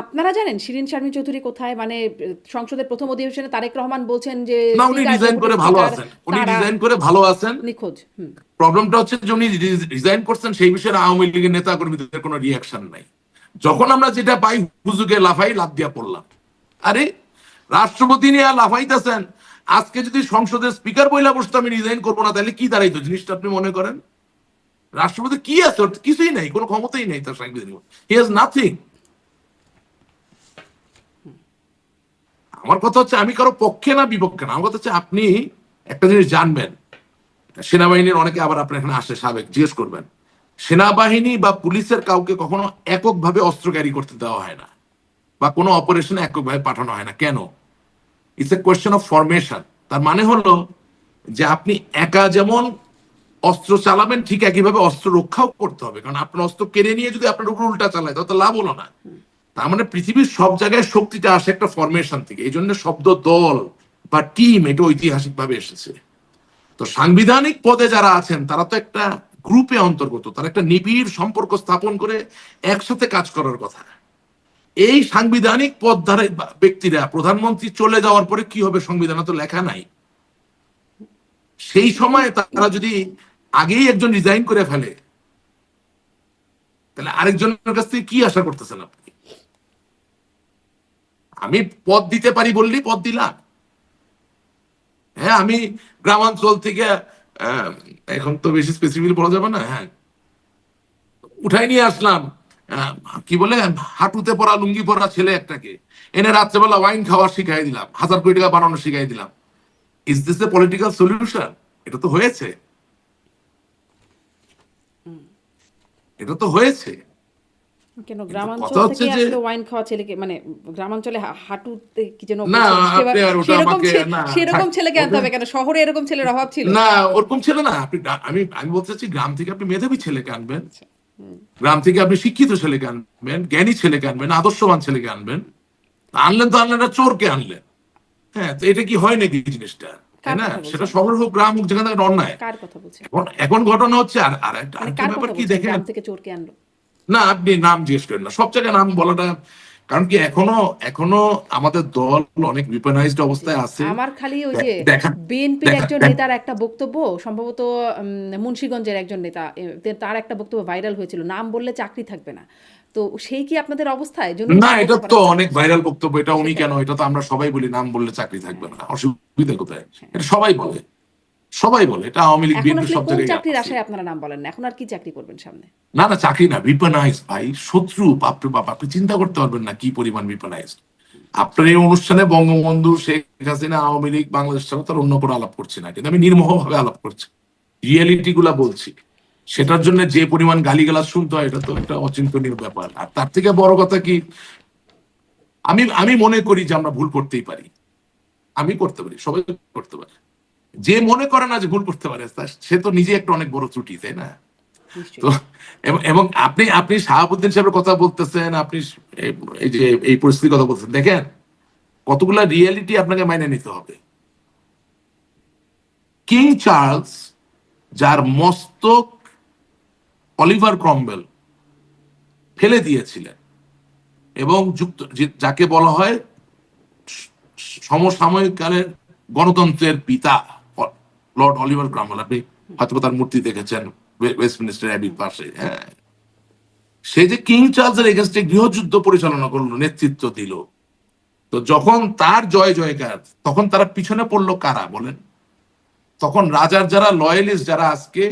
আপনারা জানেন শিরিন শারমিন চৌধুরী কোথায়? মানে সংসদের প্রথম অধিবেশনে তারেক রহমান বলছেন যে না, উনি স্পিকার, রিজাইন ডেপুটি করে ভালো স্পিকার আছেন, উনি তারা রিজাইন করে ভালো আছেন। নিখোঁজ। প্রবলেমটা হচ্ছে যে উনি রিজাইন করছেন সেই বিষয়ে আওয়ামী লীগের নেতা কর্মীদের কোনো রিয়াকশন নাই। যখন আমরা যেটা পাই হুজুকে লাফাই লাফ দিয়া পড়লাম। আরে রাষ্ট্রপতি নিয়ে লাফাইতেছেন, আজকে যদি সংসদের স্পিকার বইলা বসতো আমি রিজাইন করবো না, তাহলে কি দাঁড়াইতো জিনিসটা আপনি মনে করেন? রাষ্ট্রপতি কি আছে? ওর কিছুই নাই, কোনো ক্ষমতাই নাই তার সাংবিধানিক, হি হ্যাজ নাথিং। আমার কথা হচ্ছে আমি কারো পক্ষে না বিপক্ষে না, আমার কথা হচ্ছে আপনি একটা জিনিস জানবেন। সেনাবাহিনীর অনেকে আবার আপনার এখানে আসে, সাবেক, জিজ্ঞেস করবেন, সেনাবাহিনী বা পুলিশের কাউকে কখনো এককভাবে অস্ত্র ক্যারি করতে দেওয়া হয় না, বা কোনো অপারেশনে এককভাবে পাঠানো হয় না। কেন? It's a question of formation. তার মানে হলো যে আপনি একা যেমন অস্ত্র চালাবেন, ঠিক একইভাবে অস্ত্র রক্ষাও করতে হবে। কারণ আপনার অস্ত্র কেড়ে নিয়ে যদি আপনার উপর উল্টা চালায় তাহলে তো লাভ হলো না। তার মানে পৃথিবীর সব জায়গায় শক্তিটা আসে একটা ফরমেশন থেকে। এই জন্য শব্দ দল বা টিম এটা ঐতিহাসিক ভাবে এসেছে। তো সাংবিধানিক পদে যারা আছেন তারা তো একটা গ্রুপে অন্তর্গত, তারা একটা নিবিড় সম্পর্ক স্থাপন করে একসাথে কাজ করার কথা। এই সাংবিধানিক পদধারী ব্যক্তিরা প্রধানমন্ত্রী চলে যাওয়ার পরে কি হবে সংবিধানে তো লেখা নাই। সেই সময় তারা যদি আগেই একজন রিজাইন করে ফেলে, তাহলে আরেকজনের কাছ থেকে কি আশা করতেছেন আপনি? আমি পদ দিতে পারি বললেই পদ দিলাম। হ্যাঁ, আমি গ্রামাঞ্চল থেকে, এখন তো বেশি স্পেসিফিক বলা যাবে না, হ্যাঁ, উঠাই নিয়ে আসলাম, কি বলে, হাঁটুতে পড়া লুঙ্গি পরা ছেলে একটাকে এনে রাত্রেবেলা ওয়াইন খাওয়া শিখাই দিলাম, 1000 কোটি টাকা বানানো শিখাই দিলাম। Is this a political solution? এটা তো হয়েছে, এটা তো হয়েছে। কেন কিন্তু গ্রামাঞ্চল কথা হচ্ছে থেকে যে আসলে ওয়াইন খাওয়া ছেলেকে, মানে গ্রামাঞ্চলে হাঁটুতে কি যেন না, বলছেন, আপনি আর ওটা সেরকম আমাকে না সেরকম ছেলেকে আনতে ওটা হবে কেন? শহরে এরকম ছেলের অভাব ছিল? না, ওরকম ছেলে না। আপনি আমি আমি বলতে চাচ্ছি গ্রাম থেকে আপনি মেধাবী ছেলেকে আনবেন, আচ্ছা। গ্রাম থেকে আপনি শিক্ষিত ছেলেকে আনবেন, জ্ঞানী ছেলেকে আনবেন, আদর্শবান ছেলেকে আনবেন। আনলেন তো আনলেন না, চোরকে আনলেন। হ্যাঁ, তো এটা কি হয় নাকি জিনিসটা? তাই কার না? কথা সেটা বলছেন? শহর হোক গ্রাম হোক, যেখানে একটা অন্যায়। কার কথা বলছেন? এখন এখন ঘটনা হচ্ছে আর আর একটা মানে আরেকটা কার ব্যাপার কথা কি বলছেন দেখেন। গ্রাম থেকে চোরকে আনলো? না, আপনি নাম জিজ্ঞেস করেন না, সব জায়গায় নাম বলাটা, কারণ কি এখনো এখনো আমাদের দল অনেক উইপেনাইজড জি। অবস্থায় আছে। আমার খালি ওই যে দেখা বিএনপির দেখা একজন নেতার একটা বক্তব্য, সম্ভবত মুন্সিগঞ্জের একজন নেতা, তার একটা বক্তব্য ভাইরাল হয়েছিল, নাম বললে চাকরি থাকবে না। তো সেই কি আপনাদের অবস্থায় জন্য না, নাম এটা বলতে তো পারেন না? অনেক ভাইরাল বক্তব্য। এটা উনি সেটাই। কেন, এটা তো আমরা সবাই বলি নাম বললে চাকরি থাকবে হ্যাঁ, না, অসুবিধা কোথায়? হ্যাঁ। এটা সবাই বলে, সবাই বলে। এটা আওয়ামী লীগ এখন বিএনপি আসলে সব কোন জায়গায় চাকরির আছে। আশায় আপনারা নাম বলেন না? এখন আর কি চাকরি করবেন সামনে? না না, চাকরি না, বিপনাইজ ভাই, শত্রু। বাপরে বাপ, আপনি চিন্তা করতে পারবেন না কি পরিমাণ বিপনাইজ। আপনার এই অনুষ্ঠানে বঙ্গবন্ধু, শেখ হাসিনা, আওয়ামী লীগ, বাংলাদেশ ছাড়া তার অন্য কোনো আলাপ করছি না, কিন্তু আমি নির্মোহ ভাবে আলাপ করছি, রিয়েলিটি গুলা বলছি। সেটার জন্য যে পরিমাণ গালিগালাজ শুনতে হয় এটা তো একটা অচিন্তনীয় ব্যাপার। আর তার থেকে বড় কথা কি, আমি আমি মনে করি যে আমরা ভুল করতেই পারি। আমি করতে পারি, সবাই করতে পারে। যে মনে করে না যে ভুল করতে পারে সে তো নিজে একটা অনেক বড় ত্রুটি, তাই না? তো নিশ্চয়ই। এবং আপনি আপনি শাহাবুদ্দিন সাহেবের কথা বলতেছেন, আপনি এই যে এই পরিস্থিতির কথা বলতেছেন, দেখেন কতগুলা রিয়েলিটি আপনাকে মাইনে নিতে হবে। কিং চার্লস, যার মস্তক অলিভার ক্রমওয়েল ফেলে দিয়েছিলেন, এবং যাকে বলা হয় সমসাময়িক কালের গণতন্ত্রের পিতা, লর্ড অলিভার ক্রমওয়েল, আপনি হয়তো তার মূর্তি দেখেছেন ওয়েস্টমিনিস্টার অ্যাবির পাশে। হ্যাঁ, সে যে কিং চার্লসের এগেনস্টে গৃহযুদ্ধ পরিচালনা করলো, নেতৃত্ব দিল, তো যখন তার জয় জয়কার, তখন তারা পিছনে পড়লো কারা বলেন? তখন রাজার যারা লয়ালিস্ট, যারা আজকে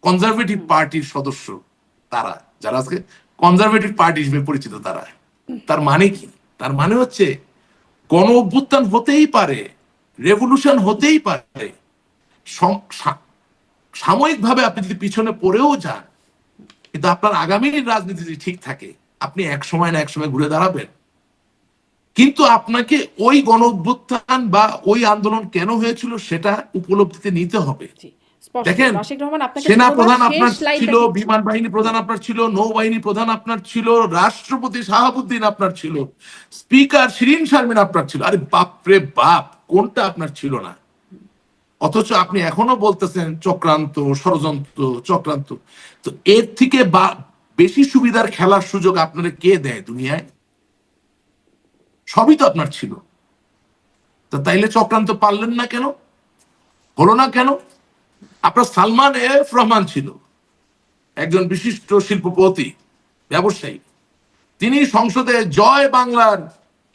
কনজারভেটিভ পার্টির সদস্য তারা, যারা আজকে কনজারভেটিভ পার্টি হিসেবে পরিচিত তারা। তার মানে কি? তার মানে হচ্ছে গণ অভ্যুত্থান হতেই পারে, রেভলিউশন হতেই পারে, সাময়িকভাবে আপনি যদি পিছনে পড়েও যান, কিন্তু আপনার আগামীর রাজনীতি যদি ঠিক থাকে, আপনি এক সময় না এক সময় ঘুরে দাঁড়াবেন। কিন্তু আপনাকে ওই গণ অভ্যুত্থান বা ওই আন্দোলন কেন হয়েছিল সেটা উপলব্ধিতে নিতে হবে। জি, স্পষ্ট। দেখেন, রাশিদ রহমান, আপনাকে সেনা ধন্যবাদ। প্রধান শেষ আপনার ছিল, লাইনটা কি? বিমান বাহিনী প্রধান আপনার ছিল, নৌবাহিনী প্রধান আপনার ছিল, রাষ্ট্রপতি শাহাবুদ্দিন আপনার ছিল, স্পিকার শিরিন শারমিন আপনার ছিল। আরে বাপরে বাপ, কোনটা আপনার ছিল না? অথচ আপনি এখনো বলতেছেন চক্রান্ত, ষড়যন্ত্র, চক্রান্ত। তো এর থেকে বেশি সুবিধার খেলার সুযোগ আপনারা কে দেয় দুনিয়ায়? সবই তো আপনার ছিল। তো তাইলে চক্রান্ত পারলেন না কেন? হলো না কেন? আপনার সালমান এফ রহমান ছিল একজন বিশিষ্ট শিল্পপতি, ব্যবসায়ী। তিনি সংসদে জয় বাংলার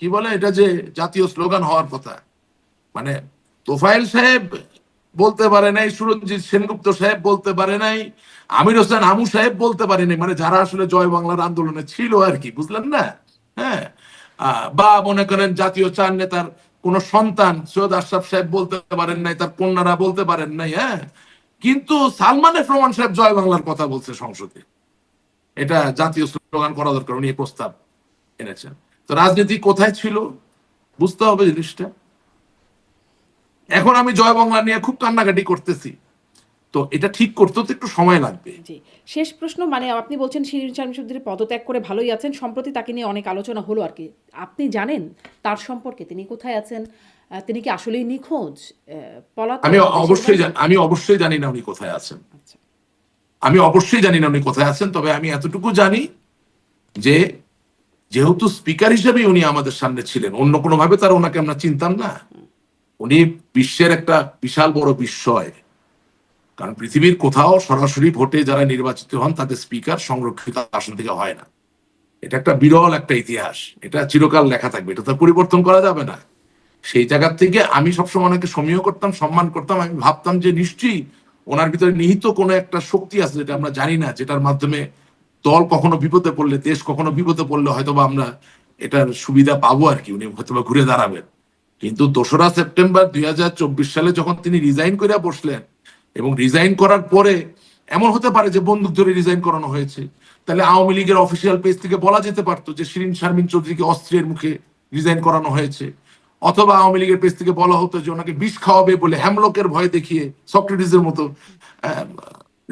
কি বলে, এটা যে জাতীয় স্লোগান হওয়ার কথা, মানে তোফায়েল সাহেব বলতে পারে নাই, সুরঞ্জিত সেনগুপ্ত সাহেব বলতে পারে নাই, আমির হোসেন আমু সাহেব বলতে পারে নাই, মানে যারা আসলে জয় বাংলার আন্দোলনে ছিল আর কি, বুঝলেন না? হ্যাঁ, বা মনে করেন জাতীয় চার নেতার কোন সন্তান সৈয়দ আশরাফ সাহেব বলতে পারেন নাই, তার কন্যারা বলতে পারেন নাই। হ্যাঁ, কিন্তু সালমান এফ রহমান সাহেব জয় বাংলার কথা বলছে সংসদে, এটা জাতীয় স্লোগান করা দরকার, উনি এই প্রস্তাব এনেছেন। তো রাজনীতি কোথায় ছিল বুঝতে হবে জিনিসটা। এখন আমি জয় বাংলা নিয়ে খুব কান্নাকাটি করতেছি, তো এটা ঠিক করতে তো একটু সময় লাগবে। জি, শেষ প্রশ্ন। মানে আপনি বলছেন শিরিন শারমিন চৌধুরী পদত্যাগ করে ভালোই আছেন, সম্প্রতি তাকে নিয়ে অনেক আলোচনা হলো আর কি। আপনি জানেন তার সম্পর্কে, তিনি কোথায় আছেন? তিনি কি আসলেই নিখোঁজ, পলাতক, দেশের বাইরে? আমি অবশ্যই জানি না উনি কোথায় আছেন। আচ্ছা, আমি অবশ্যই জানি না উনি কোথায় আছেন, তবে আমি এতটুকু জানি যে যেহেতু স্পিকার হিসেবে উনি আমাদের সামনে ছিলেন, অন্য কোনো ভাবে তার ওনাকে আমরা চিনতাম না। উনি বিশ্বের একটা বিশাল বড় বিস্ময়, কারণ পৃথিবীর কোথাও সরাসরি ভোটে যারা নির্বাচিত হন তাদের স্পিকার সংরক্ষিত আসন থেকে হয় না। এটা একটা বিরল একটা ইতিহাস, এটা চিরকাল লেখা থাকবে, এটা তো পরিবর্তন করা যাবে না। সেই জায়গা থেকে আমি সবসময় ওনাকে সমীহ করতাম, সম্মান করতাম। আমি ভাবতাম যে নিশ্চয়ই ওনার ভিতরে নিহিত কোনো একটা শক্তি আছে যেটা আমরা জানি না, যেটার মাধ্যমে দল কখনো বিপদে পড়লে, দেশ কখনো বিপদে পড়লে হয়তোবা আমরা এটার সুবিধা পাবো আর কি, উনি হয়তোবা ঘুরে দাঁড়াবেন। কিন্তু 2রা সেপ্টেম্বর 2024 সালে যখন তিনি রিজাইন করে বসলেন, এবং রিজাইন করার পরে এমন হতে পারে যে বন্দুক ধরে রিজাইন করানো হয়েছে, তাহলে আওয়ামী লীগের অফিসিয়াল পেজ থেকে বলা যেতে পারতো যে শিরিন শারমিন চৌধুরীকে অস্ত্রের মুখে রিজাইন করানো হয়েছে, অথবা আওয়ামী লীগের পেজ থেকে বলা হতো যে ওনাকে বিষ খাওয়াবে বলে হ্যামলকের ভয় দেখিয়ে সক্রেটিসের মতো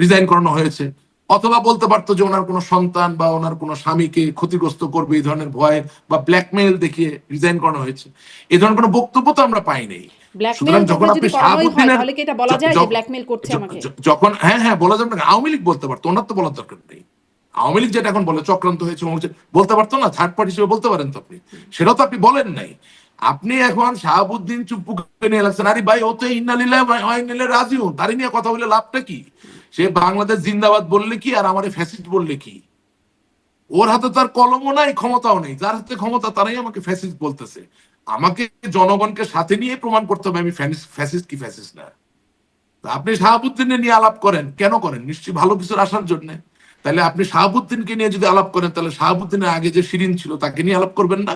রিজাইন করানো হয়েছে, অথবা বলতে পারতো যে ওনার কোনো সন্তান বা ওনার কোনো স্বামীকে ক্ষতিগ্রস্ত করবে এই ধরনের ভয় বা ব্ল্যাকমেইল দেখিয়ে রিজাইন করানো হয়েছে। এই ধরনের কোনো বক্তব্য তো আমরা পাইনি। সুতরাং যখন আপনি শাহাবুদ্দিনের তাহলে কি এটা বলা যায় যে ব্ল্যাকমেইল করছে আমাকে? যখন হ্যাঁ বলা যাবে না, আওয়ামী লীগ বলতে পারতো, ওনার তো বলার দরকার নেই। আওয়ামী লীগ যেটা এখন বলে চক্রান্ত হয়েছে বলতে পারতো না, থার্ড পার্টি হিসেবে বলতে পারেন তো আপনি, সেটাও তো আপনি বলেন নাই। আপনি এখন শাহাবুদ্দিন চুপ্পু নিয়ে লাগছেন, আরে ভাই ও তো ইন্নালিল্লাহি ওয়া ইন্না ইলাইহি রাজিউন, তারই নিয়ে কথা বলে লাভটা কি? সে বাংলাদেশ জিন্দাবাদ বললে কি আর আমারে ফ্যাসিস্ট বললে কি? ওর হাতে তার কলমও নাই, ক্ষমতাও নেই। যার হাতে ক্ষমতা তারাই আমাকে ফ্যাসিস্ট বলতেছে। আমাকে জনগণকে সাথে নিয়ে প্রমাণ করতে হবে আমি ফ্যাসিস্ট কি ফ্যাসিস্ট না। আপনি শাহাবুদ্দিনের নিয়ে আলাপ করেন, কেন করেন? নিশ্চয়ই ভালো কিছুর আসার জন্য। তাহলে আপনি শাহাবুদ্দিনকে নিয়ে যদি আলাপ করেন, তাহলে শাহাবুদ্দিনের আগে যে শিরিন ছিল তাকে নিয়ে আলাপ করবেন না?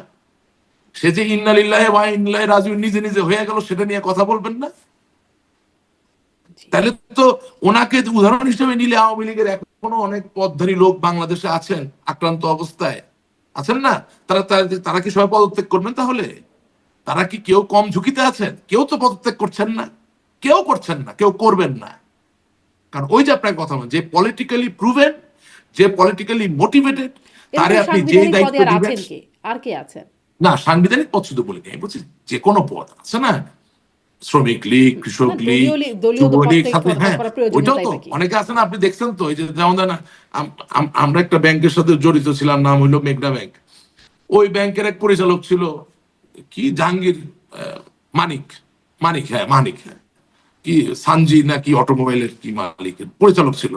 সে যে ইন্নালিল্লাহি ওয়া ইন্না ইলাইহি রাজিউন নিজে নিজে হয়ে গেল, সেটা নিয়ে কথা বলবেন না? তাহলে তো ওনাকে উদাহরণ হিসেবে নিলে আওয়ামী লীগের এখনো অনেক পদধারী লোক বাংলাদেশে আছেন আক্রান্ত অবস্থায়, আছেন না? তারা তারা কি সবাই পদত্যাগ করবেন? তাহলে তারা কি কেউ কম ঝুঁকিতে আছেন? কেউ তো পদত্যাগ করছেন না, কেউ করছেন না, কেউ করবেন না। কারণ ওই যে আপনার কথা, যে পলিটিক্যালি প্রুভেন, যে পলিটিক্যালি মোটিভেটেড, তারে আপনি যে দায়িত্ব দিবেন। আর কে আছেন? না, সাংবিধানিক পদ শুধু বলি নাই, বলছি যে কোনো পদ আছে না, শ্রমিক লীগ, কৃষক লীগ, যুবলীগ, হ্যাঁ ওইটাও তো অনেকে আছে না। আপনি দেখছেন তো, এই যে যেমন আমরা একটা ব্যাংকের সাথে জড়িত ছিলাম, নাম হইলো মেঘনা ব্যাংক। ওই ব্যাংকের এক পরিচালক ছিল কি জাহাঙ্গীর মানিক, মানিক কি সানজি না কি অটোমোবাইলের কি মালিকের পরিচালক ছিল।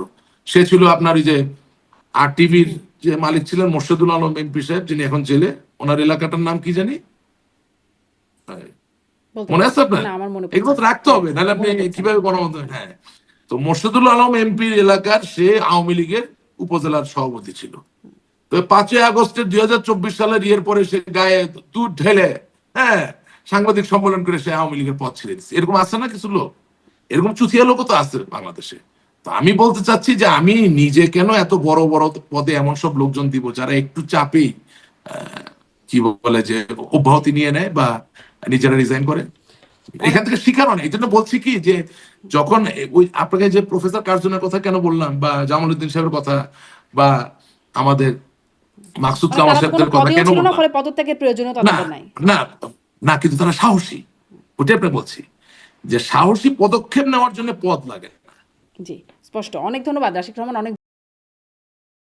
সে ছিল আপনার ওই যে আর টিভির যে মালিক ছিলেন মোর্শেদুল আলম এমপি সাহেব, যিনি এখন জেলে। ওনার এলাকাটার নাম কি জানি, মনে আছে আপনার? এগুলো তো রাখতে হবে, নাহলে আপনি কিভাবে গণমাধ্যমে। হ্যাঁ, তো মোর্শেদুল আলম এমপির এলাকার সে আওয়ামী লীগের উপজেলার সভাপতি ছিল। তো 5ই আগস্টের 2024 সালের ইয়ের পরে সে গায়ে দুধ ঢেলে, হ্যাঁ, সাংবাদিক সম্মেলন করে সে আওয়ামী লীগের পদ ছেড়ে দিচ্ছে। এরকম আছে না কিছু লোক? এরকম চুতিয়া লোকও তো আছে বাংলাদেশে। তো আমি বলতে চাচ্ছি যে আমি নিজে কেন এত বড় বড় পদে এমন সব লোকজন দিব যারা একটু চাপেই কি বলে যে অব্যাহতি নিয়ে নেয় বা নিজেরা রিজাইন করে। এখান থেকে শিকারও নেই। এই জন্য বলছি কি যে যখন ওই আপনাকে যে প্রফেসর কার্জনের কথা কেন বললাম, বা জামালউদ্দিন সাহেবের কথা, বা আমাদের মাকসুদ মানে কামাল তারা তো কোনো সাহেবদের কথা পদেও কেন ছিল না, বললাম? ফলে পদত্যাগের প্রয়োজনীয়তা না তাদের নাই। না না, কিন্তু তারা সাহসী, ওটাই আপনি বলছি যে সাহসী পদক্ষেপ নেওয়ার জন্য পদ লাগে। জি, স্পষ্ট। অনেক ধন্যবাদ রাশিদ রহমান, অনেক